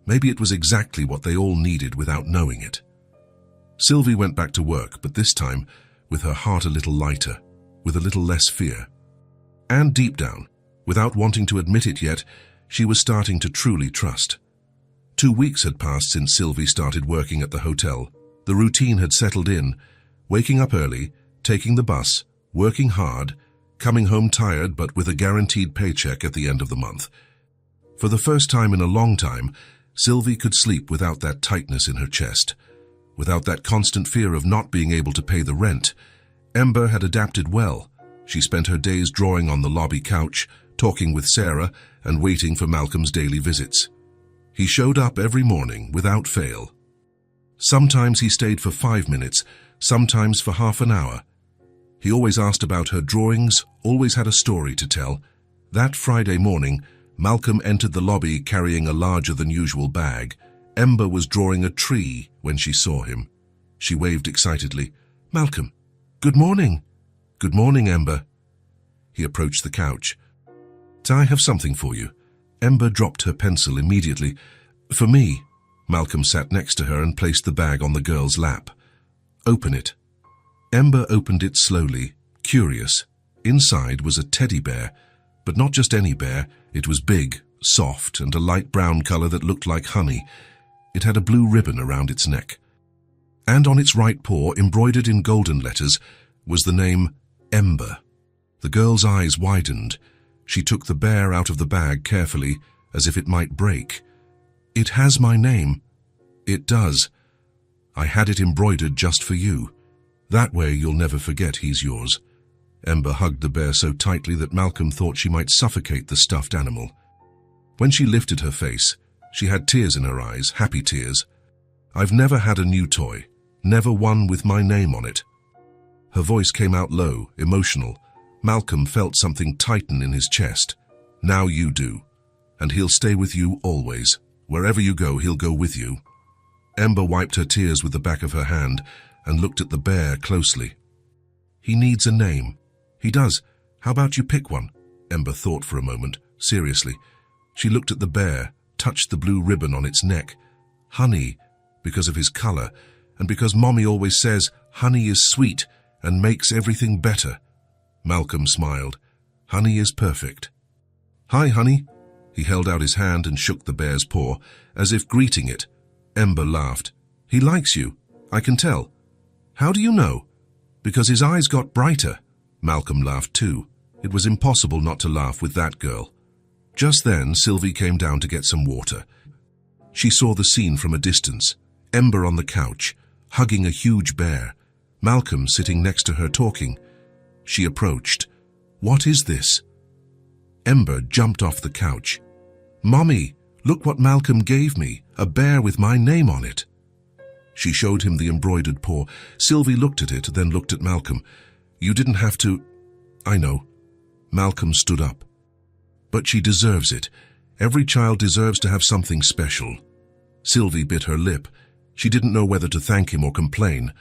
Maybe it was exactly what they all needed without knowing it. Sylvie went back to work, but this time with her heart a little lighter, with a little less fear. And deep down, without wanting to admit it yet, she was starting to truly trust. 2 weeks had passed since Sylvie started working at the hotel. The routine had settled in, waking up early, taking the bus, working hard, coming home tired but with a guaranteed paycheck at the end of the month. For the first time in a long time, Sylvie could sleep without that tightness in her chest. Without that constant fear of not being able to pay the rent. Ember had adapted well. She spent her days drawing on the lobby couch, talking with Sarah, and waiting for Malcolm's daily visits. He showed up every morning, without fail. Sometimes he stayed for 5 minutes, sometimes for half an hour. He always asked about her drawings, always had a story to tell. That Friday morning, Malcolm entered the lobby carrying a larger-than-usual bag. Ember was drawing a tree when she saw him. She waved excitedly. "Malcolm, good morning." "Good morning, Ember." He approached the couch. "I have something for you." Ember dropped her pencil immediately. "For me." Malcolm sat next to her and placed the bag on the girl's lap. "Open it." Ember opened it slowly, curious. Inside was a teddy bear, but not just any bear. It was big, soft, and a light brown color that looked like honey. It had a blue ribbon around its neck. And on its right paw, embroidered in golden letters, was the name Ember. The girl's eyes widened. She took the bear out of the bag carefully, as if it might break. "It has my name." "It does. I had it embroidered just for you. That way you'll never forget he's yours." Ember hugged the bear so tightly that Malcolm thought she might suffocate the stuffed animal. When she lifted her face, she had tears in her eyes, happy tears. "I've never had a new toy, never one with my name on it." Her voice came out low, emotional. Malcolm felt something tighten in his chest. "Now you do. And he'll stay with you always. Wherever you go, he'll go with you." Ember wiped her tears with the back of her hand and looked at the bear closely. "He needs a name." "He does. How about you pick one?" Ember thought for a moment, seriously. She looked at the bear, touched the blue ribbon on its neck. Honey, because of his color, and because Mommy always says honey is sweet and makes everything better. Malcolm smiled. "Honey is perfect." "Hi, honey." He held out his hand and shook the bear's paw, as if greeting it. Ember laughed. "He likes you. I can tell." "How do you know?" "Because his eyes got brighter." Malcolm laughed too. It was impossible not to laugh with that girl. Just then, Sylvie came down to get some water. She saw the scene from a distance. Ember on the couch, hugging a huge bear. Malcolm sitting next to her talking. She approached. "What is this?" Ember jumped off the couch. "Mommy, look what Malcolm gave me, a bear with my name on it." She showed him the embroidered paw. Sylvie looked at it, then looked at Malcolm. "You didn't have to." "I know." Malcolm stood up. "But she deserves it. Every child deserves to have something special." Sylvie bit her lip. She didn't know whether to thank him or complain.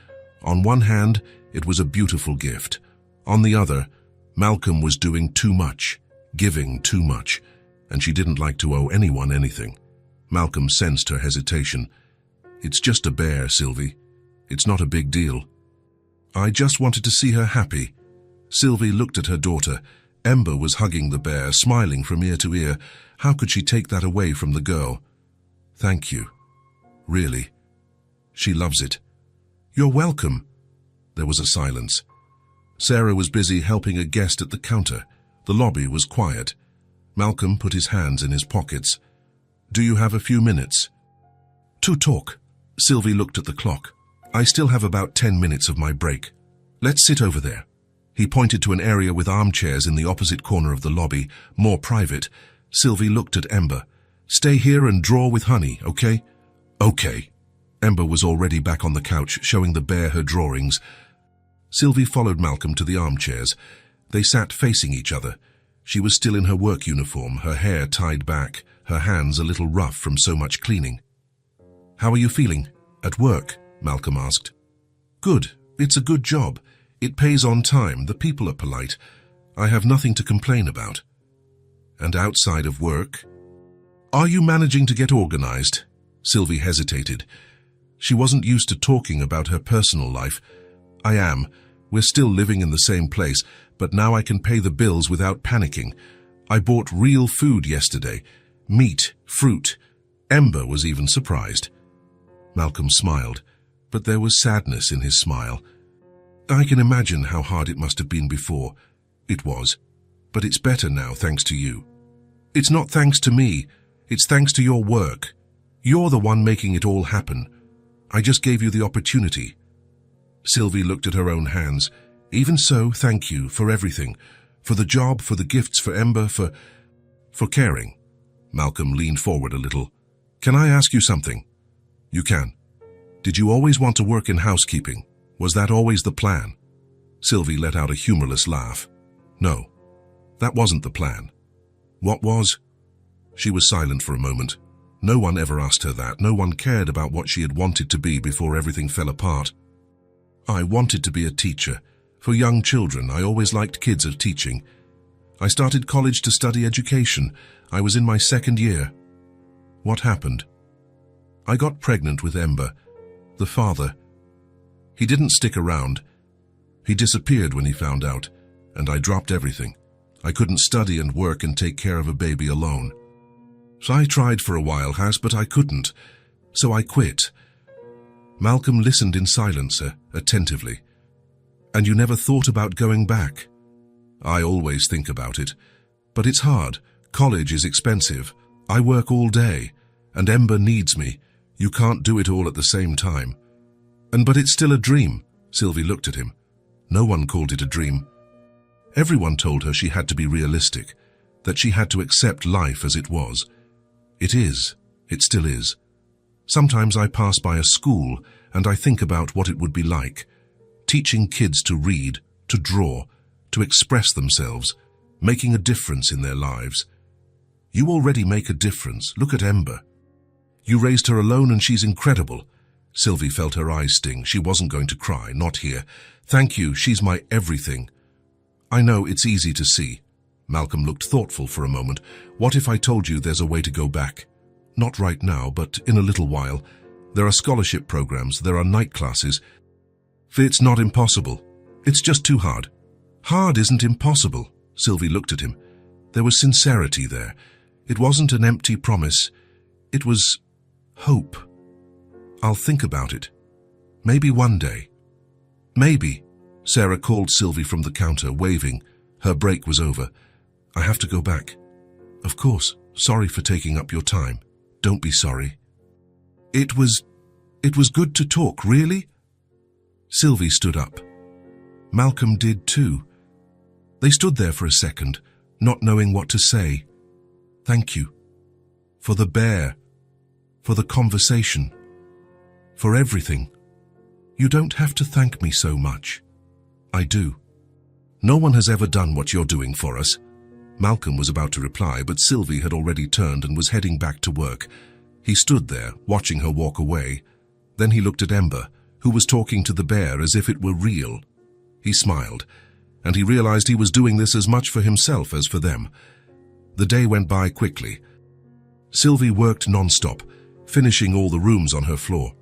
On one hand, it was a beautiful gift. On the other, Malcolm was doing too much, giving too much, and she didn't like to owe anyone anything. Malcolm sensed her hesitation. "It's just a bear, Sylvie. It's not a big deal." "I just wanted to see her happy." Sylvie looked at her daughter. Ember was hugging the bear, smiling from ear to ear. How could she take that away from the girl? "Thank you. Really. She loves it." "You're welcome." There was a silence. Sarah was busy helping a guest at the counter. The lobby was quiet. Malcolm put his hands in his pockets. "Do you have a few minutes?" "To talk." Sylvie looked at the clock. "I still have about 10 minutes of my break. Let's sit over there." He pointed to an area with armchairs in the opposite corner of the lobby, more private. Sylvie looked at Ember. "Stay here and draw with Honey, okay?" "Okay." Ember was already back on the couch, showing the bear her drawings. Sylvie followed Malcolm to the armchairs. They sat facing each other. She was still in her work uniform, her hair tied back, her hands a little rough from so much cleaning. "How are you feeling? At work?" Malcolm asked. "Good. It's a good job. It pays on time. The people are polite. I have nothing to complain about." "And outside of work?" "Are you managing to get organized?" Sylvie hesitated. She wasn't used to talking about her personal life. "I am. We're still living in the same place, but now I can pay the bills without panicking. I bought real food yesterday. Meat, fruit. Ember was even surprised." Malcolm smiled, but there was sadness in his smile. "I can imagine how hard it must have been before." "It was. But it's better now, thanks to you." "It's not thanks to me. It's thanks to your work. You're the one making it all happen. I just gave you the opportunity." Sylvie looked at her own hands. "Even so, thank you for everything. For the job, for the gifts, for Ember, for caring." Malcolm leaned forward a little. "Can I ask you something?" "You can." "Did you always want to work in housekeeping? Was that always the plan?" Sylvie let out a humorless laugh. "No, that wasn't the plan." "What was?" She was silent for a moment. No one ever asked her that. No one cared about what she had wanted to be before everything fell apart. "I wanted to be a teacher. For young children, I always liked kids of teaching. I started college to study education. I was in my second year." "What happened?" "I got pregnant with Ember. The father. He didn't stick around. He disappeared when he found out, and I dropped everything. I couldn't study and work and take care of a baby alone. So I tried for a while, but I couldn't. So I quit." Malcolm listened in silence, attentively. "And you never thought about going back?" "I always think about it. But it's hard. College is expensive. I work all day. And Ember needs me. You can't do it all at the same time." But it's still a dream." Sylvie looked at him. No one called it a dream. Everyone told her she had to be realistic, that she had to accept life as it was. It is. It still is. Sometimes I pass by a school and I think about what it would be like, teaching kids to read, to draw, to express themselves, making a difference in their lives. You already make a difference. Look at Ember. You raised her alone and she's incredible. Sylvie felt her eyes sting. She wasn't going to cry, not here. "Thank you, she's my everything." "I know, it's easy to see." Malcolm looked thoughtful for a moment. "What if I told you there's a way to go back? Not right now, but in a little while. There are scholarship programs, there are night classes. It's not impossible. It's just too hard." "Hard isn't impossible." Sylvie looked at him. There was sincerity there. It wasn't an empty promise. It was hope. "I'll think about it. Maybe one day." "Maybe." Sarah called Sylvie from the counter, waving. Her break was over. "I have to go back." "Of course. Sorry for taking up your time." "Don't be sorry." It was good to talk, really?" Sylvie stood up. Malcolm did too. They stood there for a second, not knowing what to say. "Thank you. For the bear. For the conversation. For everything. You don't have to thank me so much." "I do. No one has ever done what you're doing for us." Malcolm was about to reply, but Sylvie had already turned and was heading back to work. He stood there, watching her walk away. Then he looked at Ember, who was talking to the bear as if it were real. He smiled, and he realized he was doing this as much for himself as for them. The day went by quickly. Sylvie worked non-stop, finishing all the rooms on her floor.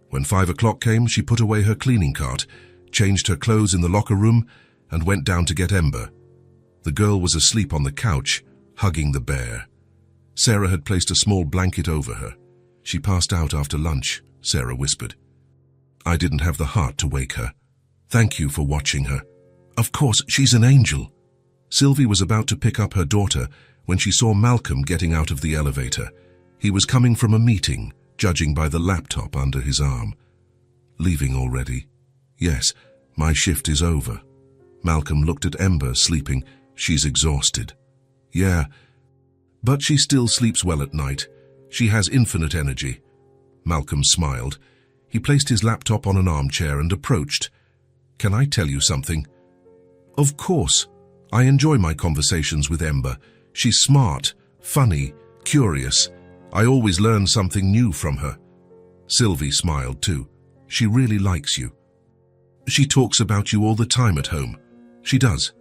When 5 o'clock came, she put away her cleaning cart, changed her clothes in the locker room, and went down to get Ember. The girl was asleep on the couch, hugging the bear. Sarah had placed a small blanket over her. "She passed out after lunch," Sarah whispered. "I didn't have the heart to wake her. Thank you for watching her." "Of course, she's an angel." Sylvie was about to pick up her daughter when she saw Malcolm getting out of the elevator. He was coming from a meeting, judging by the laptop under his arm. "Leaving already?" "Yes, my shift is over." Malcolm looked at Ember, sleeping. "She's exhausted." "Yeah, but she still sleeps well at night. She has infinite energy." Malcolm smiled. He placed his laptop on an armchair and approached. Can I tell you something? Of course. I enjoy my conversations with Ember. She's smart, funny, curious. I always learn something new from her. Sylvie smiled too. She really likes you. She talks about you all the time at home. She does.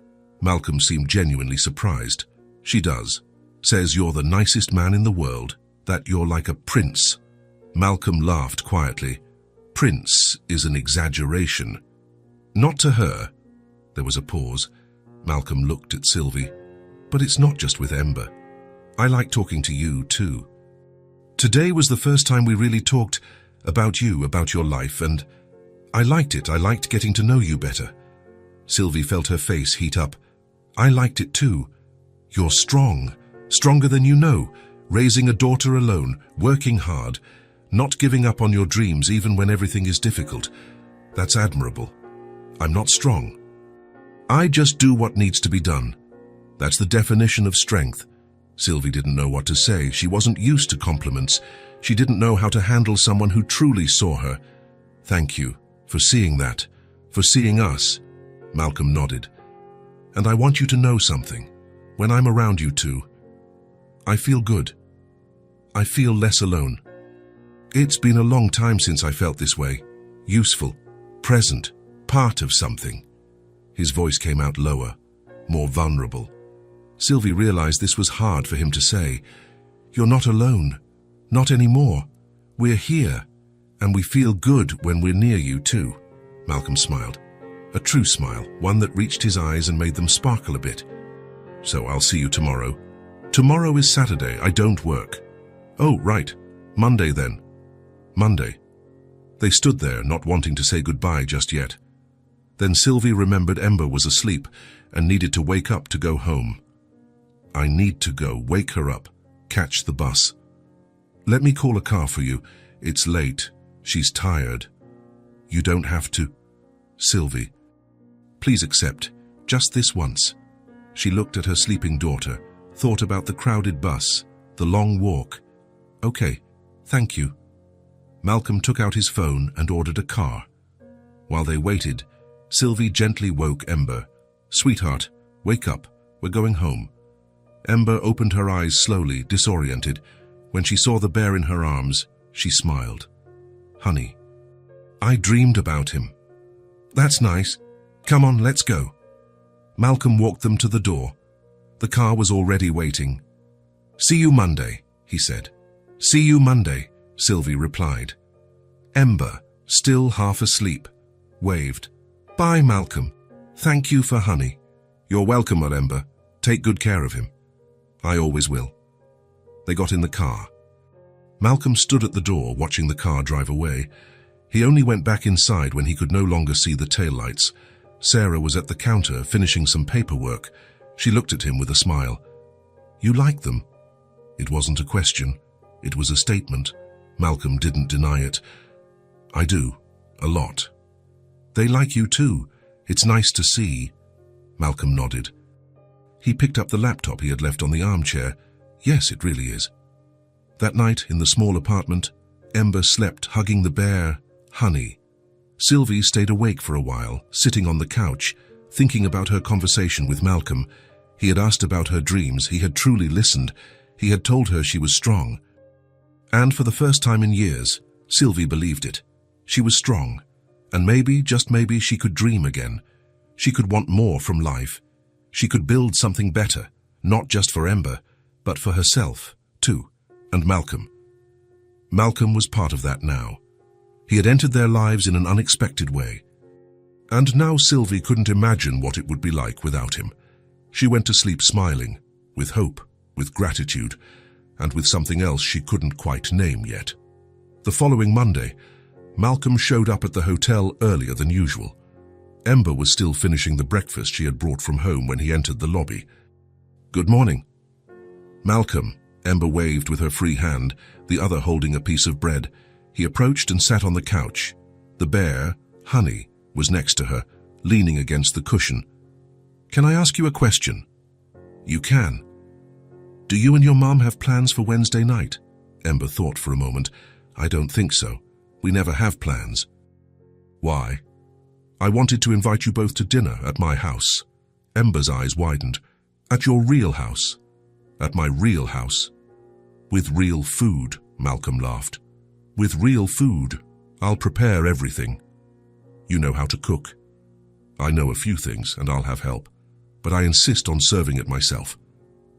Malcolm seemed genuinely surprised. She does. Says you're the nicest man in the world, that you're like a prince. Malcolm laughed quietly. Prince is an exaggeration. Not to her. There was a pause. Malcolm looked at Sylvie. But it's not just with Ember. I like talking to you too. Today was the first time we really talked about you, about your life, and I liked it. I liked getting to know you better. Sylvie felt her face heat up. I liked it too. You're strong, stronger than you know, raising a daughter alone, working hard, not giving up on your dreams even when everything is difficult. That's admirable. I'm not strong. I just do what needs to be done. That's the definition of strength. Sylvie didn't know what to say. She wasn't used to compliments. She didn't know how to handle someone who truly saw her. Thank you for seeing that, for seeing us. Malcolm nodded. And I want you to know something. When I'm around you two, I feel good. I feel less alone. It's been a long time since I felt this way. Useful, present, part of something. His voice came out lower, more vulnerable. Sylvie realized this was hard for him to say. You're not alone. Not anymore. We're here, and we feel good when we're near you too. Malcolm smiled. A true smile, one that reached his eyes and made them sparkle a bit. So I'll see you tomorrow. Tomorrow is Saturday. I don't work. Oh, right. Monday then. Monday. They stood there, not wanting to say goodbye just yet. Then Sylvie remembered Ember was asleep and needed to wake up to go home. I need to go. Wake her up. Catch the bus. Let me call a car for you. It's late. She's tired. You don't have to. Sylvie. Please accept. Just this once. She looked at her sleeping daughter, thought about the crowded bus, the long walk. Okay, thank you. Malcolm took out his phone and ordered a car. While they waited, Sylvie gently woke Ember. Sweetheart, wake up. We're going home. Ember opened her eyes slowly, disoriented. When she saw the bear in her arms, she smiled. Honey, I dreamed about him. That's nice. Come on, let's go. Malcolm walked them to the door. The car was already waiting. See you Monday, he said. See you Monday, Sylvie replied. Ember, still half asleep, waved. Bye, Malcolm. Thank you for honey. You're welcome, Ember. Take good care of him. I always will. They got in the car. Malcolm stood at the door watching the car drive away. He only went back inside when he could no longer see the taillights. Sarah was at the counter finishing some paperwork. She looked at him with a smile. You like them? It wasn't a question. It was a statement. Malcolm didn't deny it. I do. A lot. They like you too. It's nice to see. Malcolm nodded. He picked up the laptop he had left on the armchair. Yes, it really is. That night, in the small apartment, Ember slept hugging the bear, Honey. Sylvie stayed awake for a while, sitting on the couch, thinking about her conversation with Malcolm. He had asked about her dreams. He had truly listened. He had told her she was strong. And for the first time in years, Sylvie believed it. She was strong. And maybe, just maybe, she could dream again. She could want more from life. She could build something better, not just for Ember, but for herself, too, and Malcolm. Malcolm was part of that now. He had entered their lives in an unexpected way. And now Sylvie couldn't imagine what it would be like without him. She went to sleep smiling, with hope, with gratitude, and with something else she couldn't quite name yet. The following Monday, Malcolm showed up at the hotel earlier than usual. Ember was still finishing the breakfast she had brought from home when he entered the lobby. Good morning. Malcolm, Ember waved with her free hand, the other holding a piece of bread. He approached and sat on the couch. The bear, Honey, was next to her, leaning against the cushion. Can I ask you a question? You can. Do you and your mom have plans for Wednesday night? Ember thought for a moment. I don't think so. We never have plans. Why? I wanted to invite you both to dinner at my house. Ember's eyes widened. At your real house? At my real house? With real food, Malcolm laughed. With real food. I'll prepare everything. You know how to cook. I know a few things, and I'll have help. But I insist on serving it myself.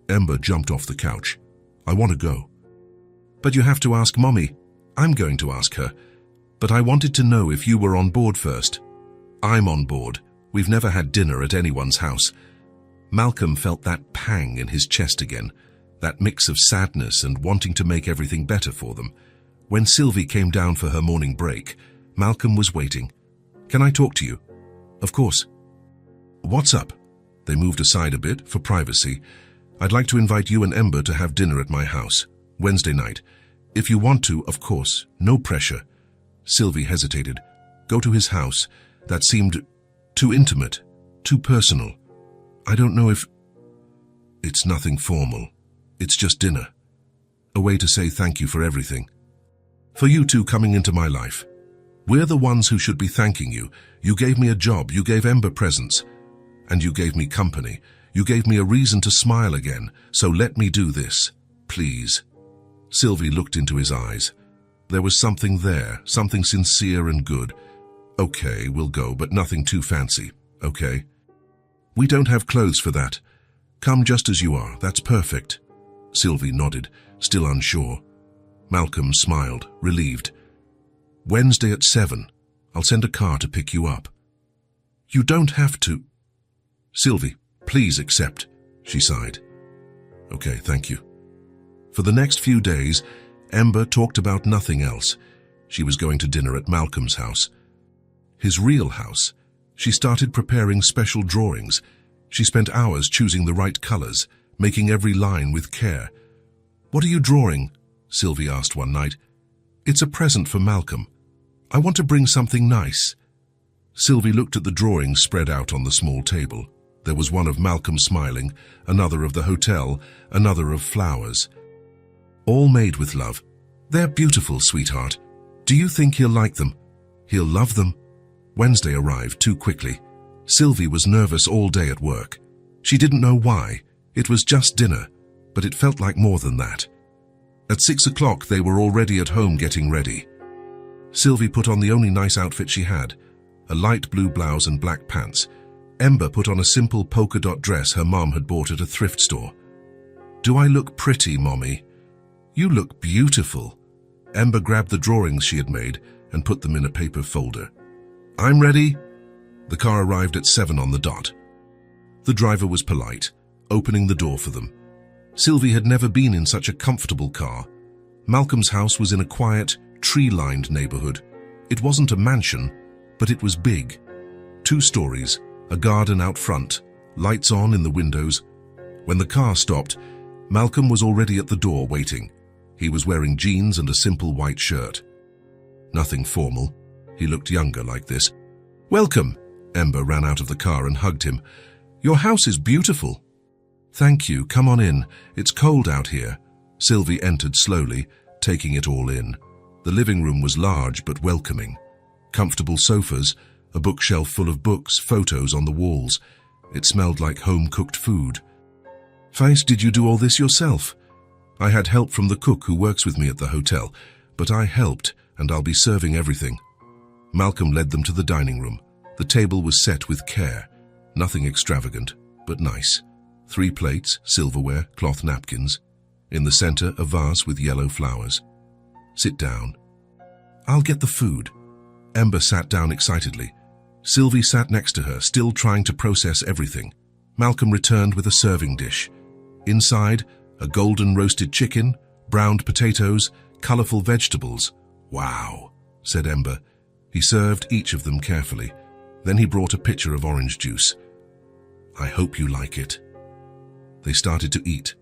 Ember jumped off the couch. I want to go. But you have to ask Mommy. I'm going to ask her. But I wanted to know if you were on board first. I'm on board. We've never had dinner at anyone's house. Malcolm felt that pang in his chest again, that mix of sadness and wanting to make everything better for them. When Sylvie came down for her morning break, Malcolm was waiting. Can I talk to you? Of course. What's up? They moved aside a bit for privacy. I'd like to invite you and Ember to have dinner at my house, Wednesday night. If you want to, of course, no pressure. Sylvie hesitated. Go to his house. That seemed too intimate, too personal. I don't know if... It's nothing formal. It's just dinner. A way to say thank you for everything. For you two coming into my life. We're the ones who should be thanking you. You gave me a job, you gave Ember presents, and you gave me company. You gave me a reason to smile again, so let me do this, please. Sylvie looked into his eyes. There was something there, something sincere and good. Okay, we'll go, but nothing too fancy, okay? We don't have clothes for that. Come just as you are, that's perfect. Sylvie nodded, still unsure. Malcolm smiled, relieved. Wednesday at 7. I'll send a car to pick you up. You don't have to. Sylvie, please accept, she sighed. Okay, thank you. For the next few days, Ember talked about nothing else. She was going to dinner at Malcolm's house. His real house. She started preparing special drawings. She spent hours choosing the right colors, making every line with care. What are you drawing? Sylvie asked one night. It's a present for Malcolm. I want to bring something nice. Sylvie looked at the drawings spread out on the small table. There was one of Malcolm smiling, another of the hotel, another of flowers. All made with love. They're beautiful, sweetheart. Do you think he'll like them? He'll love them. Wednesday arrived too quickly. Sylvie was nervous all day at work. She didn't know why. It was just dinner, but it felt like more than that. At 6 o'clock, they were already at home getting ready. Sylvie put on the only nice outfit she had, a light blue blouse and black pants. Ember put on a simple polka dot dress her mom had bought at a thrift store. Do I look pretty, Mommy? You look beautiful. Ember grabbed the drawings she had made and put them in a paper folder. I'm ready. The car arrived at 7 on the dot. The driver was polite, opening the door for them. Sylvie had never been in such a comfortable car. Malcolm's house was in a quiet, tree-lined neighborhood. It wasn't a mansion, but it was big. 2 stories, a garden out front, lights on in the windows. When the car stopped, Malcolm was already at the door waiting. He was wearing jeans and a simple white shirt. Nothing formal. He looked younger like this. Welcome! Ember ran out of the car and hugged him. Your house is beautiful. Thank you, come on in. It's cold out here. Sylvie entered slowly, taking it all in. The living room was large but welcoming. Comfortable sofas, a bookshelf full of books, photos on the walls. It smelled like home-cooked food. Faith, did you do all this yourself? I had help from the cook who works with me at the hotel, but I helped, and I'll be serving everything. Malcolm led them to the dining room. The table was set with care. Nothing extravagant, but nice. 3 plates, silverware, cloth napkins. In the center, a vase with yellow flowers. Sit down. I'll get the food. Ember sat down excitedly. Sylvie sat next to her, still trying to process everything. Malcolm returned with a serving dish. Inside, a golden roasted chicken, browned potatoes, colorful vegetables. Wow, said Ember. He served each of them carefully. Then he brought a pitcher of orange juice. I hope you like it. They started to eat.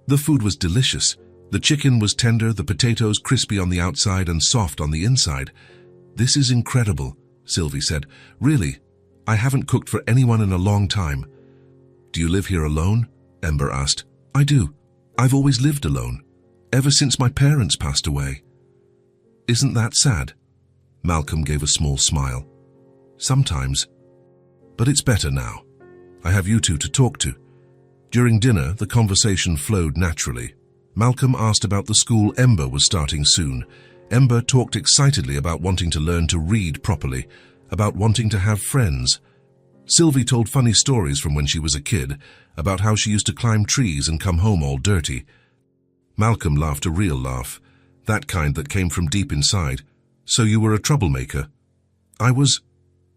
The food was delicious. The chicken was tender, the potatoes crispy on the outside and soft on the inside. This is incredible, Sylvie said. Really, I haven't cooked for anyone in a long time. Do you live here alone? Ember asked. I do. I've always lived alone, ever since my parents passed away. Isn't that sad? Malcolm gave a small smile. Sometimes. But it's better now. I have you two to talk to. During dinner, the conversation flowed naturally. Malcolm asked about the school Ember was starting soon. Ember talked excitedly about wanting to learn to read properly, about wanting to have friends. Sylvie told funny stories from when she was a kid, about how she used to climb trees and come home all dirty. Malcolm laughed a real laugh, that kind that came from deep inside. So you were a troublemaker? I was.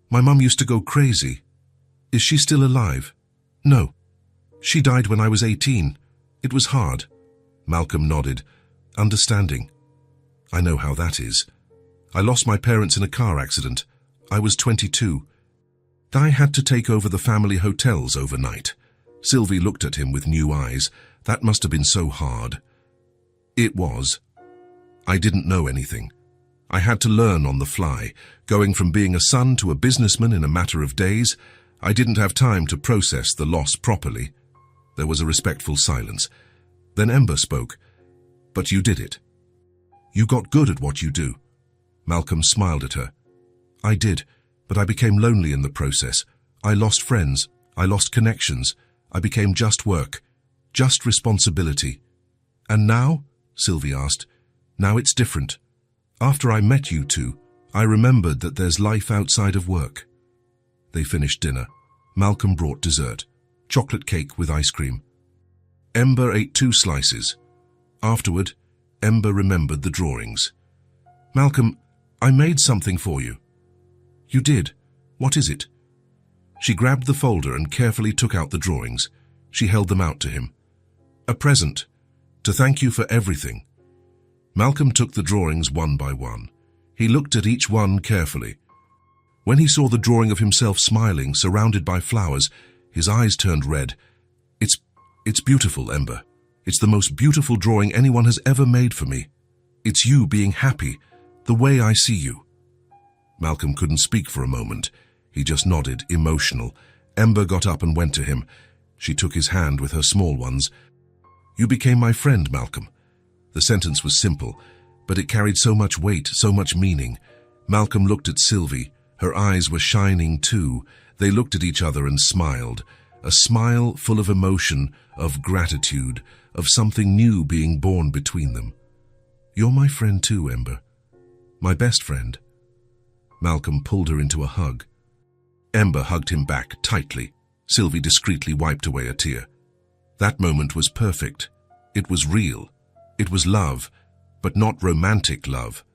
My mum used to go crazy. Is she still alive? No. She died when I was 18. It was hard. Malcolm nodded, understanding. I know how that is. I lost my parents in a car accident. I was 22. I had to take over the family hotels overnight. Sylvie looked at him with new eyes. That must have been so hard. It was. I didn't know anything. I had to learn on the fly, going from being a son to a businessman in a matter of days. I didn't have time to process the loss properly. There was a respectful silence. Then Ember spoke. But you did it. You got good at what you do. Malcolm smiled at her. I did, but I became lonely in the process. I lost friends. I lost connections. I became just work, just responsibility. And now? Sylvie asked. Now it's different. After I met you two, I remembered that there's life outside of work. They finished dinner. Malcolm brought dessert, chocolate cake with ice cream. Ember ate 2 slices. Afterward, Ember remembered the drawings. Malcolm, I made something for you. You did. What is it? She grabbed the folder and carefully took out the drawings. She held them out to him. A present, to thank you for everything. Malcolm took the drawings one by one. He looked at each one carefully. When he saw the drawing of himself smiling, surrounded by flowers, his eyes turned red. It's beautiful, Ember. It's the most beautiful drawing anyone has ever made for me. It's you being happy, the way I see you. Malcolm couldn't speak for a moment. He just nodded, emotional. Ember got up and went to him. She took his hand with her small ones. You became my friend, Malcolm. The sentence was simple, but it carried so much weight, so much meaning. Malcolm looked at Sylvie. Her eyes were shining too. They looked at each other and smiled. A smile full of emotion, of gratitude, of something new being born between them. You're my friend too, Ember. My best friend. Malcolm pulled her into a hug. Ember hugged him back tightly. Sylvie discreetly wiped away a tear. That moment was perfect. It was real. It was love, but not romantic love.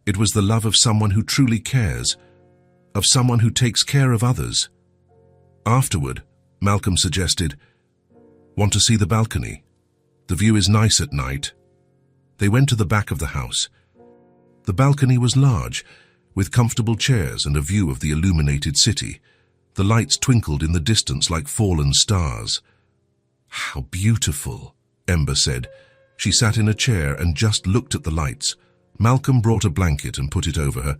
It was the love of someone who truly cares, of someone who takes care of others. Afterward, Malcolm suggested, Want to see the balcony? The view is nice at night. They went to the back of the house. The balcony was large, with comfortable chairs and a view of the illuminated city. The lights twinkled in the distance like fallen stars. How beautiful, Ember said. She sat in a chair and just looked at the lights. Malcolm brought a blanket and put it over her,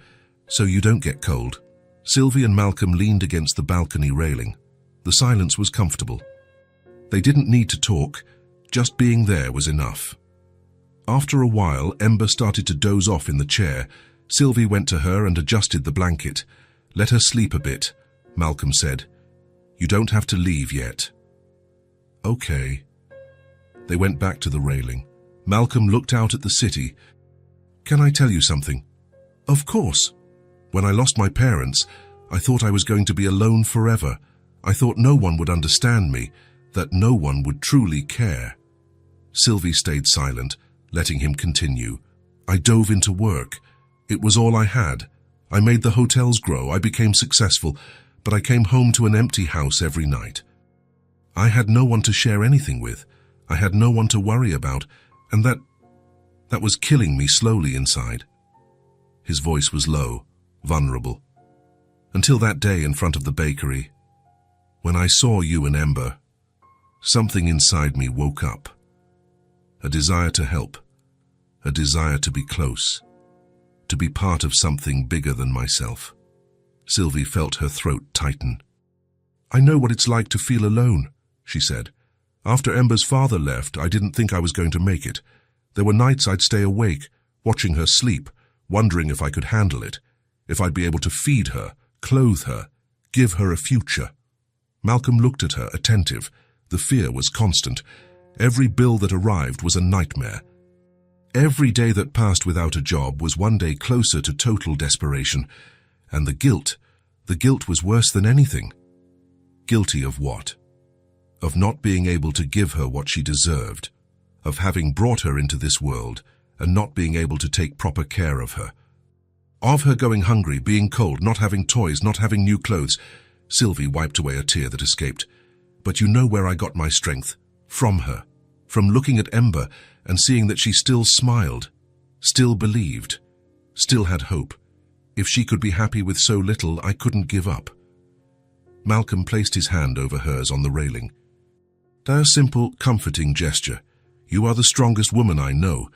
so you don't get cold. Sylvie and Malcolm leaned against the balcony railing. The silence was comfortable. They didn't need to talk, just being there was enough. After a while, Ember started to doze off in the chair. Sylvie went to her and adjusted the blanket. Let her sleep a bit, Malcolm said. You don't have to leave yet. Okay. They went back to the railing. Malcolm looked out at the city. Can I tell you something? Of course. When I lost my parents, I thought I was going to be alone forever. I thought no one would understand me, that no one would truly care. Sylvie stayed silent, letting him continue. I dove into work. It was all I had. I made the hotels grow. I became successful, but I came home to an empty house every night. I had no one to share anything with. I had no one to worry about, and that was killing me slowly inside. His voice was low, vulnerable. Until that day in front of the bakery, when I saw you and Ember, something inside me woke up. A desire to help, a desire to be close, to be part of something bigger than myself. Sylvie felt her throat tighten. I know what it's like to feel alone, she said. After Ember's father left, I didn't think I was going to make it. There were nights I'd stay awake, watching her sleep, wondering if I could handle it, if I'd be able to feed her, clothe her, give her a future. Malcolm looked at her, attentive. The fear was constant. Every bill that arrived was a nightmare. Every day that passed without a job was one day closer to total desperation. And the guilt was worse than anything. Guilty of what? Of not being able to give her what she deserved, of having brought her into this world and not being able to take proper care of her. Of her going hungry, being cold, not having toys, not having new clothes. Sylvie wiped away a tear that escaped. But you know where I got my strength? From her. From looking at Ember and seeing that she still smiled, still believed, still had hope. If she could be happy with so little, I couldn't give up. Malcolm placed his hand over hers on the railing. A simple, comforting gesture. You are the strongest woman I know.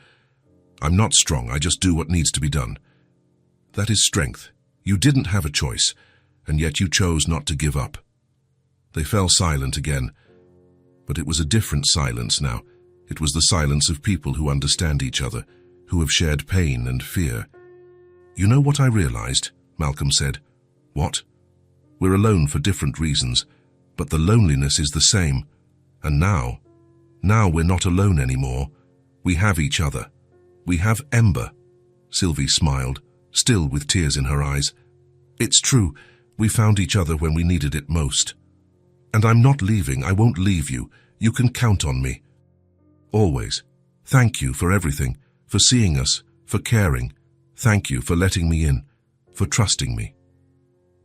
I'm not strong, I just do what needs to be done. That is strength. You didn't have a choice, and yet you chose not to give up. They fell silent again. But it was a different silence now. It was the silence of people who understand each other, who have shared pain and fear. You know what I realized? Malcolm said. What? We're alone for different reasons, but the loneliness is the same. And now we're not alone anymore. We have each other. We have Ember. Sylvie smiled, still with tears in her eyes. It's true, we found each other when we needed it most. And I'm not leaving, I won't leave you. You can count on me. Always. Thank you for everything, for seeing us, for caring. Thank you for letting me in, for trusting me.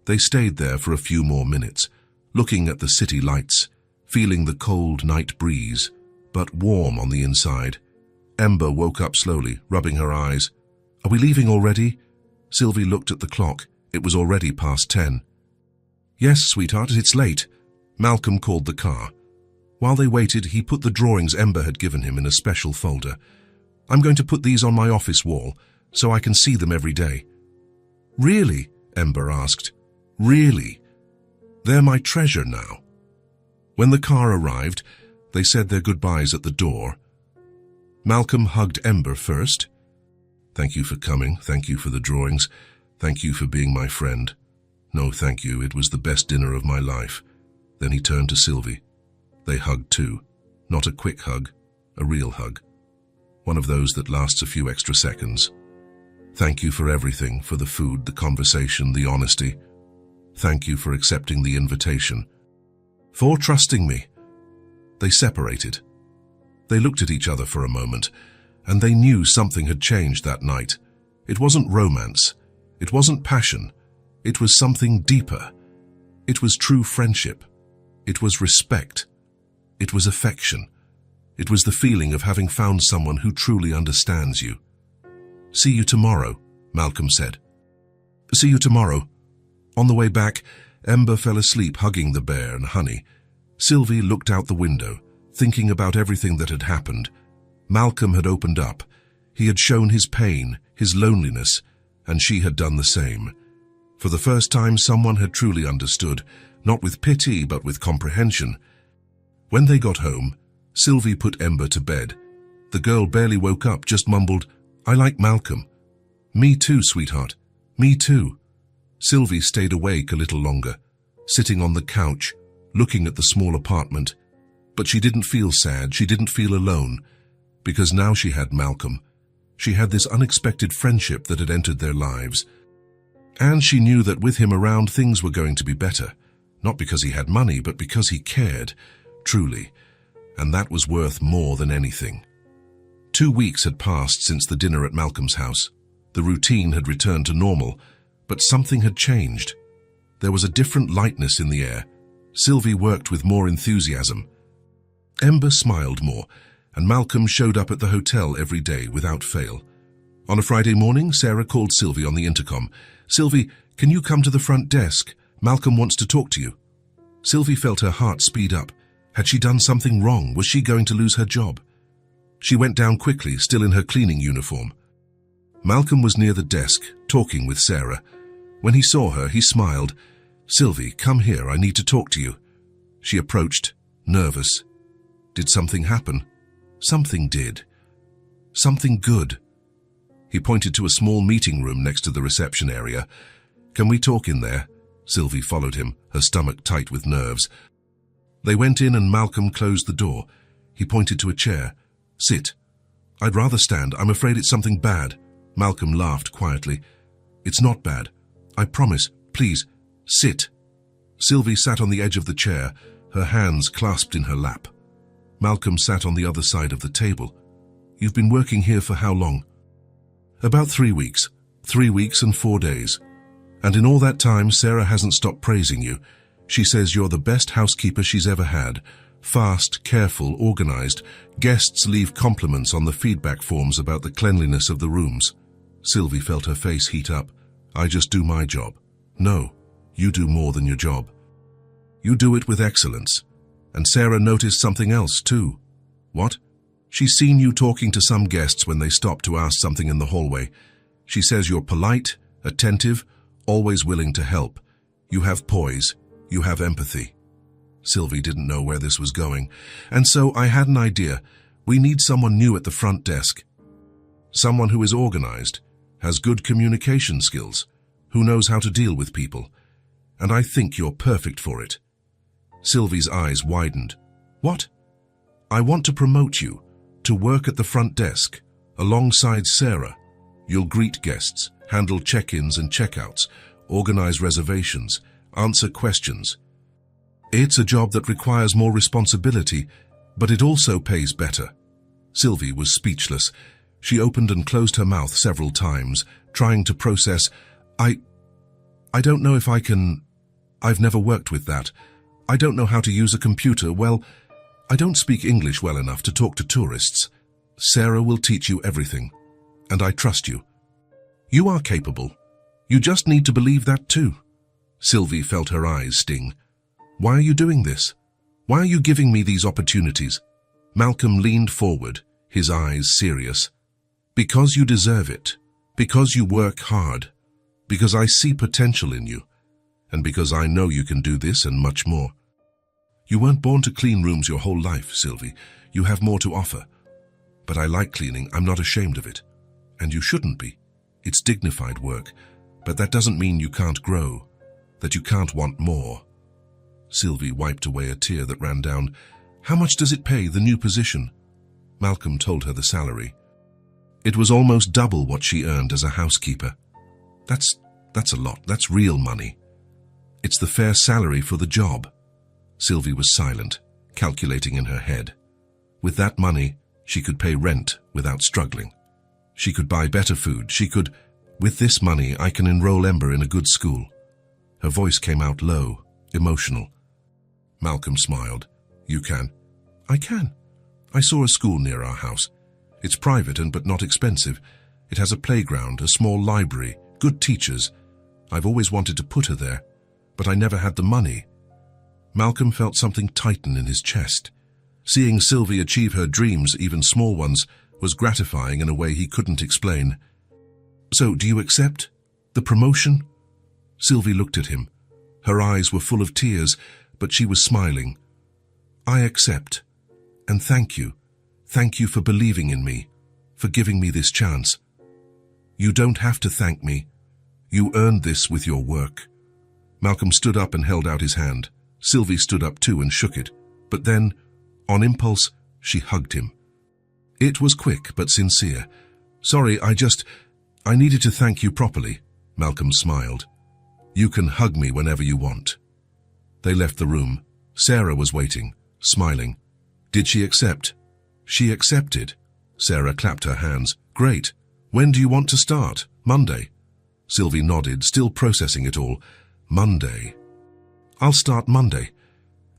They stayed there for a few more minutes, looking at the city lights, feeling the cold night breeze, but warm on the inside. Ember woke up slowly, rubbing her eyes. Are we leaving already? Sylvie looked at the clock. It was already past 10. Yes, sweetheart, it's late. Malcolm called the car. While they waited, he put the drawings Ember had given him in a special folder. I'm going to put these on my office wall, so I can see them every day. Really? Ember asked. Really? They're my treasure now. When the car arrived, they said their goodbyes at the door. Malcolm hugged Ember first. Thank you for coming, thank you for the drawings, thank you for being my friend. No, thank you, it was the best dinner of my life. Then he turned to Sylvie. They hugged too. Not a quick hug, a real hug. One of those that lasts a few extra seconds. Thank you for everything, for the food, the conversation, the honesty. Thank you for accepting the invitation. For trusting me. They separated. They looked at each other for a moment, and they knew something had changed that night. It wasn't romance. It wasn't passion. It was something deeper. It was true friendship. It was respect. It was affection. It was the feeling of having found someone who truly understands you. See you tomorrow, Malcolm said. See you tomorrow. On the way back, Ember fell asleep hugging the bear and Honey. Sylvie looked out the window, thinking about everything that had happened. Malcolm had opened up. He had shown his pain, his loneliness, and she had done the same. For the first time, someone had truly understood, not with pity but with comprehension. When they got home, Sylvie put Ember to bed. The girl barely woke up, just mumbled, I like Malcolm. Me too, sweetheart. Me too. Sylvie stayed awake a little longer, sitting on the couch, looking at the small apartment. But she didn't feel sad, she didn't feel alone, because now she had Malcolm. She had this unexpected friendship that had entered their lives. And she knew that with him around, things were going to be better. Not because he had money, but because he cared, truly. And that was worth more than anything. 2 weeks had passed since the dinner at Malcolm's house. The routine had returned to normal, but something had changed. There was a different lightness in the air. Sylvie worked with more enthusiasm. Ember smiled more, and Malcolm showed up at the hotel every day without fail. On a Friday morning, Sarah called Sylvie on the intercom. Sylvie, can you come to the front desk? Malcolm wants to talk to you. Sylvie felt her heart speed up. Had she done something wrong? Was she going to lose her job? She went down quickly, still in her cleaning uniform. Malcolm was near the desk, talking with Sarah. When he saw her, he smiled. Sylvie, come here, I need to talk to you. She approached, nervous. Did something happen? Something did. Something good. He pointed to a small meeting room next to the reception area. Can we talk in there? Sylvie followed him, her stomach tight with nerves. They went in and Malcolm closed the door. He pointed to a chair. "Sit." "I'd rather stand. I'm afraid it's something bad." Malcolm laughed quietly. "It's not bad. I promise. Please, sit." Sylvie sat on the edge of the chair, her hands clasped in her lap. Malcolm sat on the other side of the table. "You've been working here for how long?" "About 3 weeks. 3 weeks and 4 days. And in all that time, Sarah hasn't stopped praising you. She says you're the best housekeeper she's ever had. Fast, careful, organized. Guests leave compliments on the feedback forms about the cleanliness of the rooms." Sylvie felt her face heat up. "I just do my job." "No, you do more than your job. You do it with excellence." And Sarah noticed something else too. "What?" "She's seen you talking to some guests when they stop to ask something in the hallway. She says you're polite, attentive, always willing to help. You have poise. You have empathy." Sylvie didn't know where this was going, and so I had an idea. We need someone new at the front desk. Someone who is organized, has good communication skills, who knows how to deal with people. And I think you're perfect for it. Sylvie's eyes widened. "What?" "I want to promote you to work at the front desk, alongside Sarah. You'll greet guests, handle check-ins and check-outs, organize reservations, answer questions. It's a job that requires more responsibility, but it also pays better." Sylvie was speechless. She opened and closed her mouth several times, trying to process, I don't know if I can. I've never worked with that. I don't know how to use a computer. Well, I don't speak English well enough to talk to tourists. Sarah will teach you everything, and I trust you. You are capable. You just need to believe that too." Sylvie felt her eyes sting. "Why are you doing this? Why are you giving me these opportunities?" Malcolm leaned forward, his eyes serious. "Because you deserve it. Because you work hard. Because I see potential in you. And because I know you can do this and much more. You weren't born to clean rooms your whole life, Sylvie. You have more to offer. But I like cleaning. I'm not ashamed of it. And you shouldn't be. It's dignified work. But that doesn't mean you can't grow, that you can't want more." Sylvie wiped away a tear that ran down. "How much does it pay, the new position?" Malcolm told her the salary. It was almost double what she earned as a housekeeper. That's a lot. That's real money. It's the fair salary for the job." Sylvie was silent, calculating in her head. With that money, she could pay rent without struggling. She could buy better food. With this money, I can enroll Ember in a good school." Her voice came out low, emotional. Malcolm smiled. "You can." "I can. I saw a school near our house. It's private but not expensive. It has a playground, a small library, good teachers. I've always wanted to put her there, but I never had the money." Malcolm felt something tighten in his chest. Seeing Sylvie achieve her dreams, even small ones, was gratifying in a way he couldn't explain. "So, do you accept? The promotion?" Sylvie looked at him. Her eyes were full of tears, but she was smiling. "I accept. And thank you. Thank you for believing in me, for giving me this chance. You don't have to thank me. You earned this with your work." Malcolm stood up and held out his hand. Sylvie stood up too and shook it. But then, on impulse, she hugged him. It was quick but sincere. "Sorry, I needed to thank you properly." Malcolm smiled. "You can hug me whenever you want." They left the room. Sarah was waiting, smiling. Did she accept? She accepted. Sarah clapped her hands. "Great. When do you want to start? Monday?" Sylvie nodded, still processing it all. "Monday. I'll start Monday.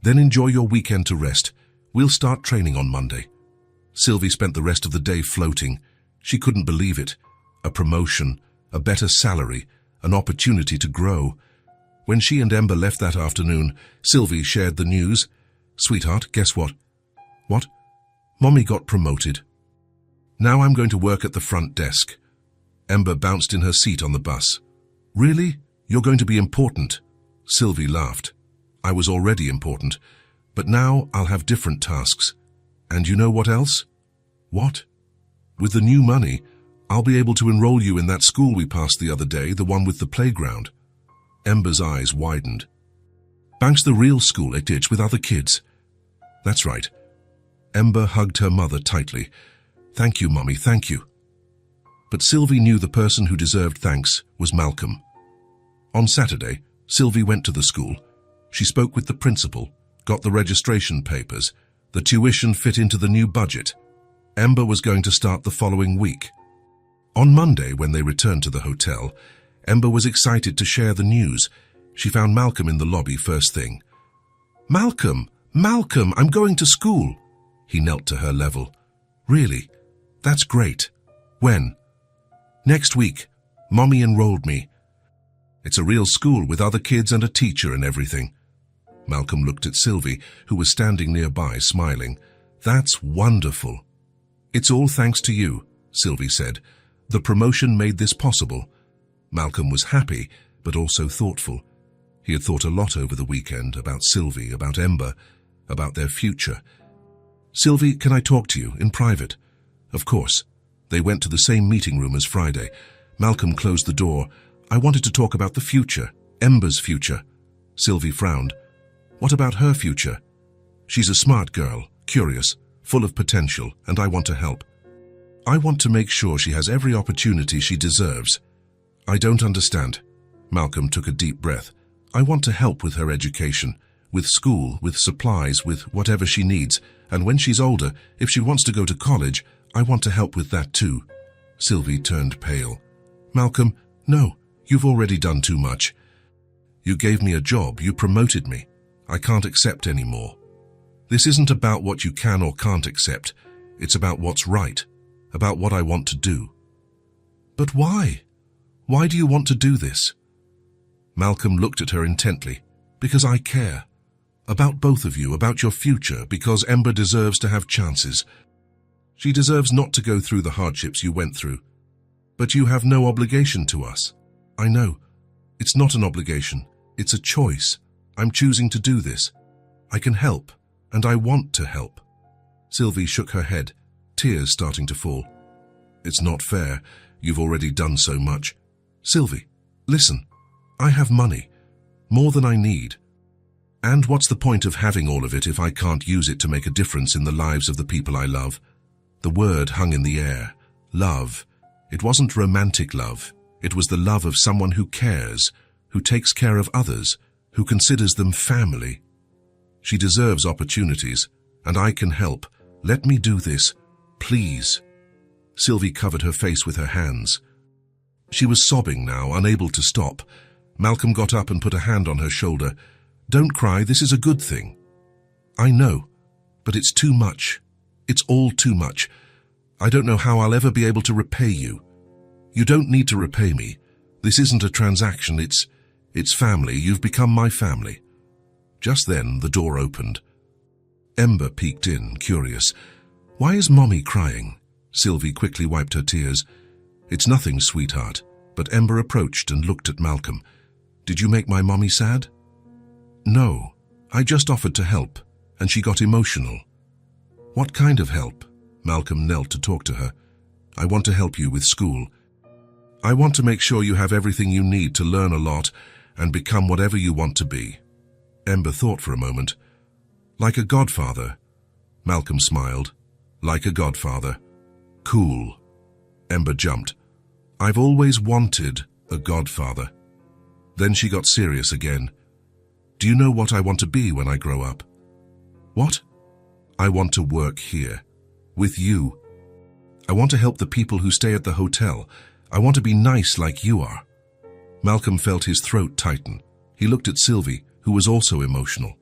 Then enjoy your weekend to rest. We'll start training on Monday." Sylvie spent the rest of the day floating. She couldn't believe it. A promotion, a better salary, an opportunity to grow. When she and Ember left that afternoon, Sylvie shared the news. "Sweetheart, guess what?" "What?" "Mommy got promoted. Now I'm going to work at the front desk." Ember bounced in her seat on the bus. "Really? You're going to be important?" Sylvie laughed. "I was already important, but now I'll have different tasks. And you know what else?" "What?" "With the new money, I'll be able to enroll you in that school we passed the other day, the one with the playground." Ember's eyes widened. Bank's the real school it is with other kids. That's right. Ember hugged her mother tightly. Thank you, Mummy, thank you. But Sylvie knew the person who deserved thanks was Malcolm. On Saturday, Sylvie went to the school. She spoke with the principal, got the registration papers. The tuition fit into the new budget. Ember was going to start the following week. On Monday, when they returned to the hotel, Ember was excited to share the news. She found Malcolm in the lobby first thing. Malcolm, I'm going to school. He knelt to her level. Really? That's great. When? Next week. Mommy enrolled me. It's a real school with other kids and a teacher and everything. Malcolm looked at Sylvie, who was standing nearby, smiling. That's wonderful. It's all thanks to you, Sylvie said. The promotion made this possible. Malcolm was happy, but also thoughtful. He had thought a lot over the weekend about Sylvie, about Ember, about their future. Sylvie, can I talk to you in private? Of course. They went to the same meeting room as Friday. Malcolm closed the door. I wanted to talk about the future, Ember's future. Sylvie frowned. What about her future? She's a smart girl, curious, full of potential, and I want to help. I want to make sure she has every opportunity she deserves. I don't understand. Malcolm took a deep breath. I want to help with her education, with school, with supplies, with whatever she needs. And when she's older, if she wants to go to college, I want to help with that too. Sylvie turned pale. Malcolm, no, you've already done too much. You gave me a job, you promoted me. I can't accept any more. This isn't about what you can or can't accept. It's about what's right, about what I want to do. But why? Why do you want to do this? Malcolm looked at her intently. Because I care. About both of you, about your future, because Ember deserves to have chances. She deserves not to go through the hardships you went through. But you have no obligation to us. I know. It's not an obligation. It's a choice. I'm choosing to do this. I can help, and I want to help. Sylvie shook her head, tears starting to fall. It's not fair. You've already done so much. Sylvie, listen. I have money. More than I need. And what's the point of having all of it if I can't use it to make a difference in the lives of the people I love? The word hung in the air. Love. It wasn't romantic love. It was the love of someone who cares, who takes care of others, who considers them family. She deserves opportunities, and I can help. Let me do this, please. Sylvie covered her face with her hands. She was sobbing now, unable to stop. Malcolm got up and put a hand on her shoulder. Don't cry, this is a good thing. I know, but it's too much. It's all too much. I don't know how I'll ever be able to repay you. You don't need to repay me. This isn't a transaction, it's family. You've become my family. Just then, the door opened. Ember peeked in, curious. Why is Mommy crying? Sylvie quickly wiped her tears. It's nothing, sweetheart. But Ember approached and looked at Malcolm. Did you make my mommy sad? No, I just offered to help, and she got emotional. What kind of help? Malcolm knelt to talk to her. I want to help you with school. I want to make sure you have everything you need to learn a lot and become whatever you want to be. Ember thought for a moment. Like a godfather. Malcolm smiled. Like a godfather. Cool. Ember jumped. I've always wanted a godfather. Then she got serious again. Do you know what I want to be when I grow up? What? I want to work here. With you. I want to help the people who stay at the hotel. I want to be nice like you are. Malcolm felt his throat tighten. He looked at Sylvie, who was also emotional.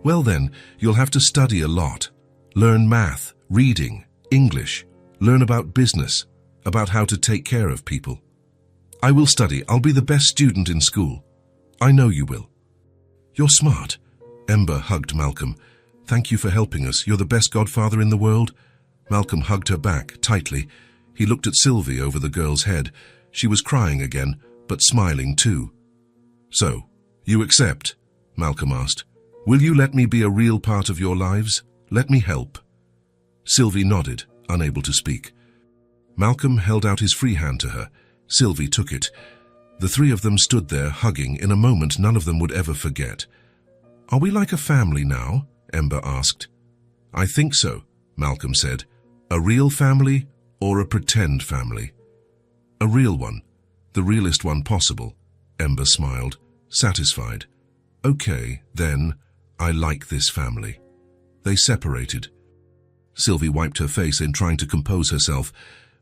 Well then, you'll have to study a lot. Learn math, reading, English. Learn about business, about how to take care of people. I will study. I'll be the best student in school. I know you will. You're smart. Ember hugged Malcolm. Thank you for helping us. You're the best godfather in the world. Malcolm hugged her back, tightly. He looked at Sylvie over the girl's head. She was crying again, but smiling too. So, you accept? Malcolm asked. Will you let me be a real part of your lives? Let me help. Sylvie nodded, unable to speak. Malcolm held out his free hand to her. Sylvie took it. The three of them stood there, hugging, in a moment none of them would ever forget. "Are we like a family now?" Ember asked. "I think so," Malcolm said. "A real family or a pretend family?" "A real one, the realest one possible," Ember smiled, satisfied. "Okay, then, I like this family." They separated. Sylvie wiped her face in trying to compose herself.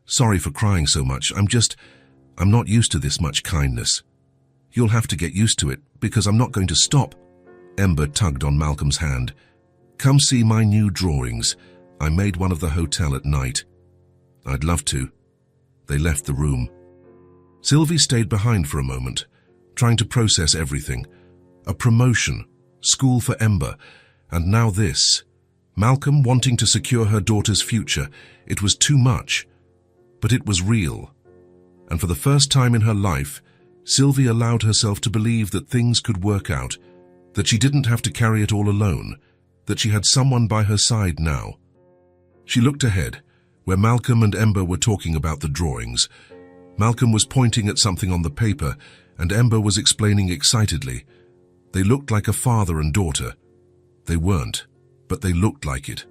"Sorry for crying so much. I'm not used to this much kindness." "You'll have to get used to it, because I'm not going to stop." Ember tugged on Malcolm's hand. "Come see my new drawings. I made one of the hotel at night." "I'd love to." They left the room. Sylvie stayed behind for a moment, trying to process everything. A promotion, school for Ember, and now this. Malcolm wanting to secure her daughter's future. It was too much. But it was real. And for the first time in her life, Sylvie allowed herself to believe that things could work out, that she didn't have to carry it all alone, that she had someone by her side now. She looked ahead, where Malcolm and Ember were talking about the drawings. Malcolm was pointing at something on the paper, and Ember was explaining excitedly. They looked like a father and daughter. They weren't, but they looked like it.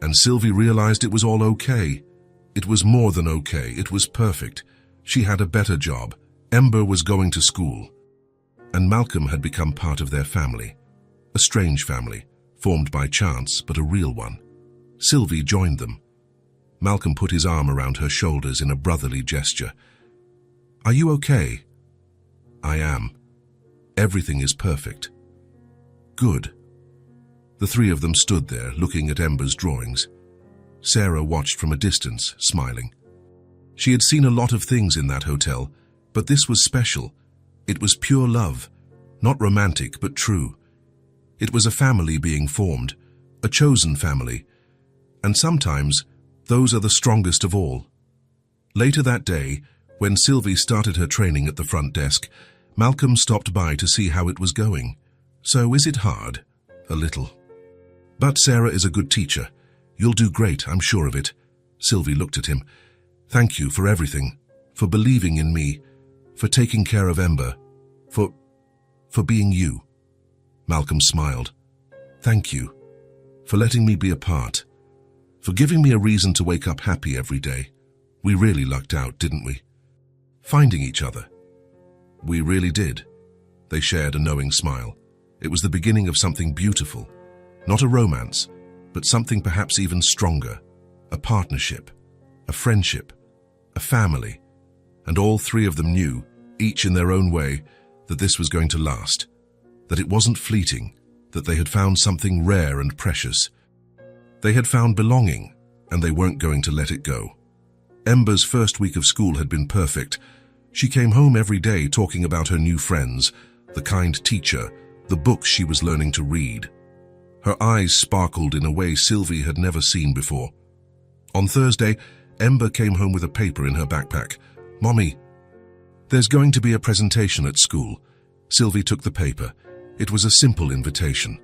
And Sylvie realized it was all okay. It was more than okay, it was perfect. She had a better job. Ember was going to school. And Malcolm had become part of their family. A strange family, formed by chance, but a real one. Sylvie joined them. Malcolm put his arm around her shoulders in a brotherly gesture. "Are you okay?" "I am. Everything is perfect." "Good." The three of them stood there, looking at Ember's drawings. Sarah watched from a distance, smiling. She had seen a lot of things in that hotel, but this was special. It was pure love, not romantic, but true. It was a family being formed, a chosen family, and sometimes those are the strongest of all. Later that day, when Sylvie started her training at the front desk, Malcolm stopped by to see how it was going. "So is it hard?" "A little." "But Sarah is a good teacher. You'll do great, I'm sure of it." Sylvie looked at him. "Thank you for everything, for believing in me, for taking care of Ember, for being you." Malcolm smiled. "Thank you, for letting me be a part, for giving me a reason to wake up happy every day. We really lucked out, didn't we? Finding each other." "We really did." They shared a knowing smile. It was the beginning of something beautiful. Not a romance, but something perhaps even stronger. A partnership, a friendship, a family. And all three of them knew, each in their own way, that this was going to last. That it wasn't fleeting, that they had found something rare and precious. They had found belonging, and they weren't going to let it go. Ember's first week of school had been perfect. She came home every day talking about her new friends, the kind teacher, the books she was learning to read. Her eyes sparkled in a way Sylvie had never seen before. On Thursday, Ember came home with a paper in her backpack. "Mommy, there's going to be a presentation at school." Sylvie took the paper. It was a simple invitation.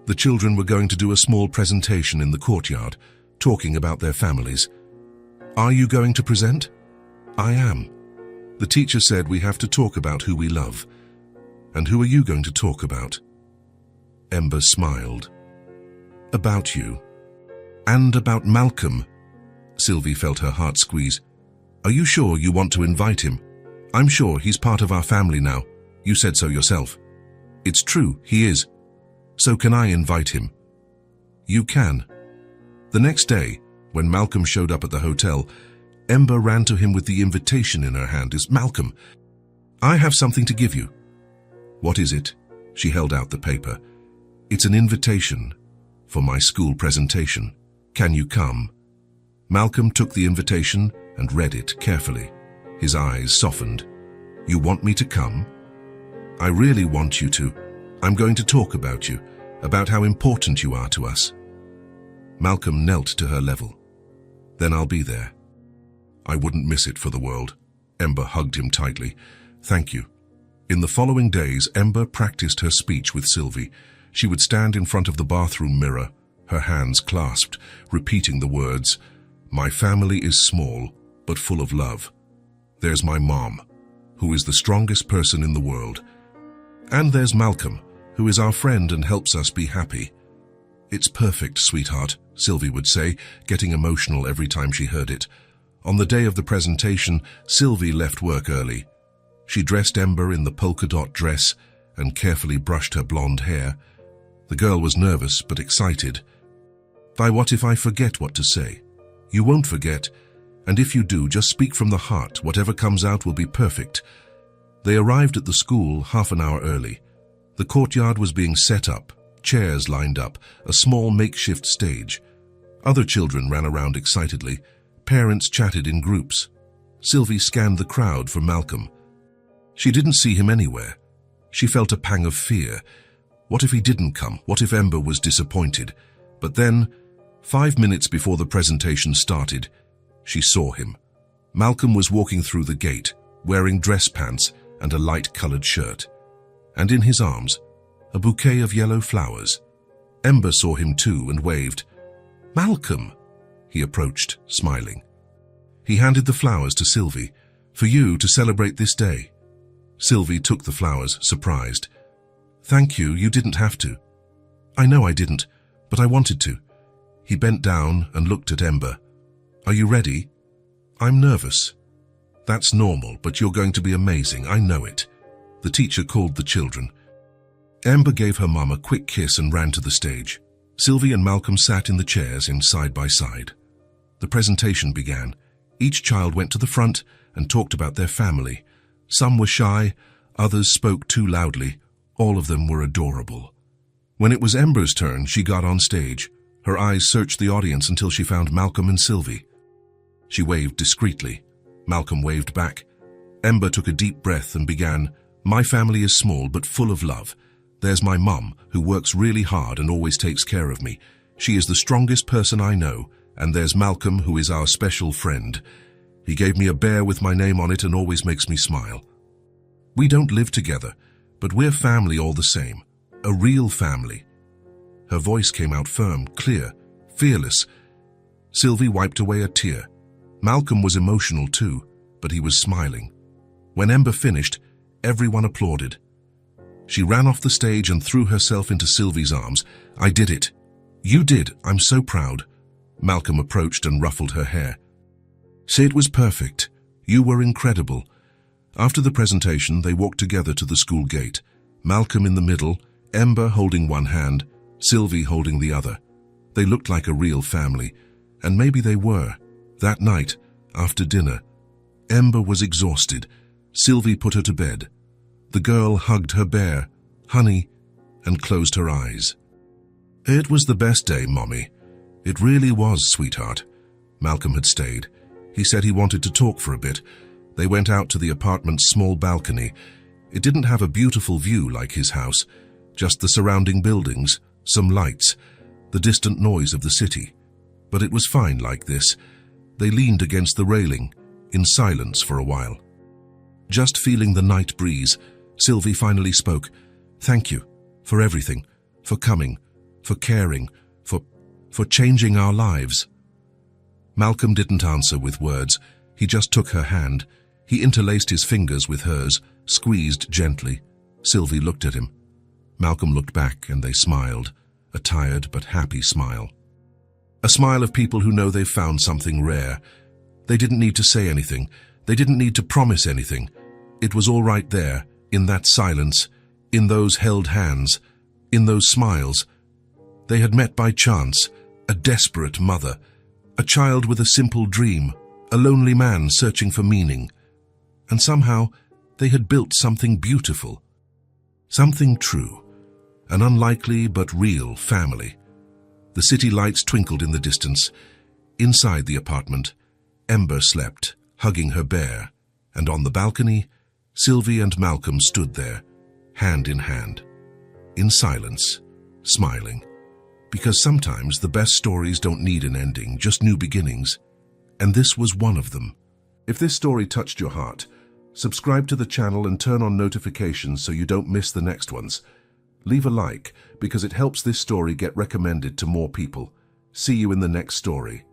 The children were going to do a small presentation in the courtyard, talking about their families. "Are you going to present?" "I am." The teacher said we have to talk about who we love. "And who are you going to talk about?" Ember smiled. "About you. And about Malcolm." Sylvie felt her heart squeeze. "Are you sure you want to invite him?" "I'm sure he's part of our family now. You said so yourself." "It's true, he is. So can I invite him?" "You can." The next day, when Malcolm showed up at the hotel, Ember ran to him with the invitation in her hand. "Malcolm, I have something to give you." "What is it?" She held out the paper. "It's an invitation for my school presentation. Can you come?" Malcolm took the invitation and read it carefully. His eyes softened. "You want me to come?" "I really want you to. I'm going to talk about you, about how important you are to us." Malcolm knelt to her level. "Then I'll be there." "I wouldn't miss it for the world." Ember hugged him tightly. "Thank you." In the following days, Ember practiced her speech with Sylvie. She would stand in front of the bathroom mirror, her hands clasped, repeating the words, "My family is small, but full of love. There's my mom. who is the strongest person in the world. And there's Malcolm, who is our friend and helps us be happy. It's perfect, sweetheart, Sylvie would say, getting emotional every time she heard it. On the day of the presentation, Sylvie left work early. She dressed Ember in the polka-dot dress and carefully brushed her blonde hair. The girl was nervous but excited. What if I forget what to say? You won't forget, and if you do, just speak from the heart. Whatever comes out will be perfect. They arrived at the school half an hour early. The courtyard was being set up, chairs lined up, a small makeshift stage. Other children ran around excitedly. Parents chatted in groups. Sylvie scanned the crowd for Malcolm. She didn't see him anywhere. She felt a pang of fear. What if he didn't come? What if Ember was disappointed? But then, 5 minutes before the presentation started, she saw him. Malcolm was walking through the gate, wearing dress pants and a light-colored shirt. And in his arms, a bouquet of yellow flowers. Ember saw him too and waved. "Malcolm!" He approached, smiling. He handed the flowers to Sylvie. "For you to celebrate this day." Sylvie took the flowers, surprised. "Thank you, you didn't have to." "I know I didn't, but I wanted to." He bent down and looked at Ember. "Are you ready?" "I'm nervous." "That's normal, but you're going to be amazing, I know it." The teacher called the children. Ember gave her mum a quick kiss and ran to the stage. Sylvie and Malcolm sat in the chairs side by side. The presentation began. Each child went to the front and talked about their family. Some were shy, others spoke too loudly. All of them were adorable. When it was Ember's turn, she got on stage. Her eyes searched the audience until she found Malcolm and Sylvie. She waved discreetly. Malcolm waved back. Ember took a deep breath and began, "My family is small but full of love. There's my mum, who works really hard and always takes care of me. She is the strongest person I know. And there's Malcolm, who is our special friend. He gave me a bear with my name on it and always makes me smile. We don't live together, but we're family all the same. A real family." Her voice came out firm, clear, fearless. Sylvie wiped away a tear. Malcolm was emotional too, but he was smiling. When Ember finished, everyone applauded. She ran off the stage and threw herself into Sylvie's arms. "I did it." "You did. I'm so proud." Malcolm approached and ruffled her hair. "Say it was perfect. You were incredible." After the presentation, they walked together to the school gate. Malcolm in the middle, Ember holding one hand, Sylvie holding the other. They looked like a real family, and maybe they were. That night, after dinner, Ember was exhausted. Sylvie put her to bed. The girl hugged her bear, Honey, and closed her eyes. "It was the best day, Mommy. It really was, sweetheart." Malcolm had stayed. He said he wanted to talk for a bit. They went out to the apartment's small balcony. It didn't have a beautiful view like his house, just the surrounding buildings, some lights, the distant noise of the city. But it was fine like this. They leaned against the railing, in silence for a while. Just feeling the night breeze, Sylvie finally spoke. "Thank you for everything, for coming, for caring, for changing our lives." Malcolm didn't answer with words. He just took her hand. He interlaced his fingers with hers, squeezed gently. Sylvie looked at him. Malcolm looked back and they smiled, a tired but happy smile. A smile of people who know they've found something rare. They didn't need to say anything. They didn't need to promise anything. It was all right there, in that silence, in those held hands, in those smiles. They had met by chance, a desperate mother, a child with a simple dream, a lonely man searching for meaning. And somehow, they had built something beautiful, something true, an unlikely but real family. The city lights twinkled in the distance. Inside the apartment, Ember slept, hugging her bear, and on the balcony, Sylvie and Malcolm stood there, hand in hand, in silence, smiling. Because sometimes the best stories don't need an ending, just new beginnings. And this was one of them. If this story touched your heart, subscribe to the channel and turn on notifications so you don't miss the next ones. Leave a like because it helps this story get recommended to more people. See you in the next story.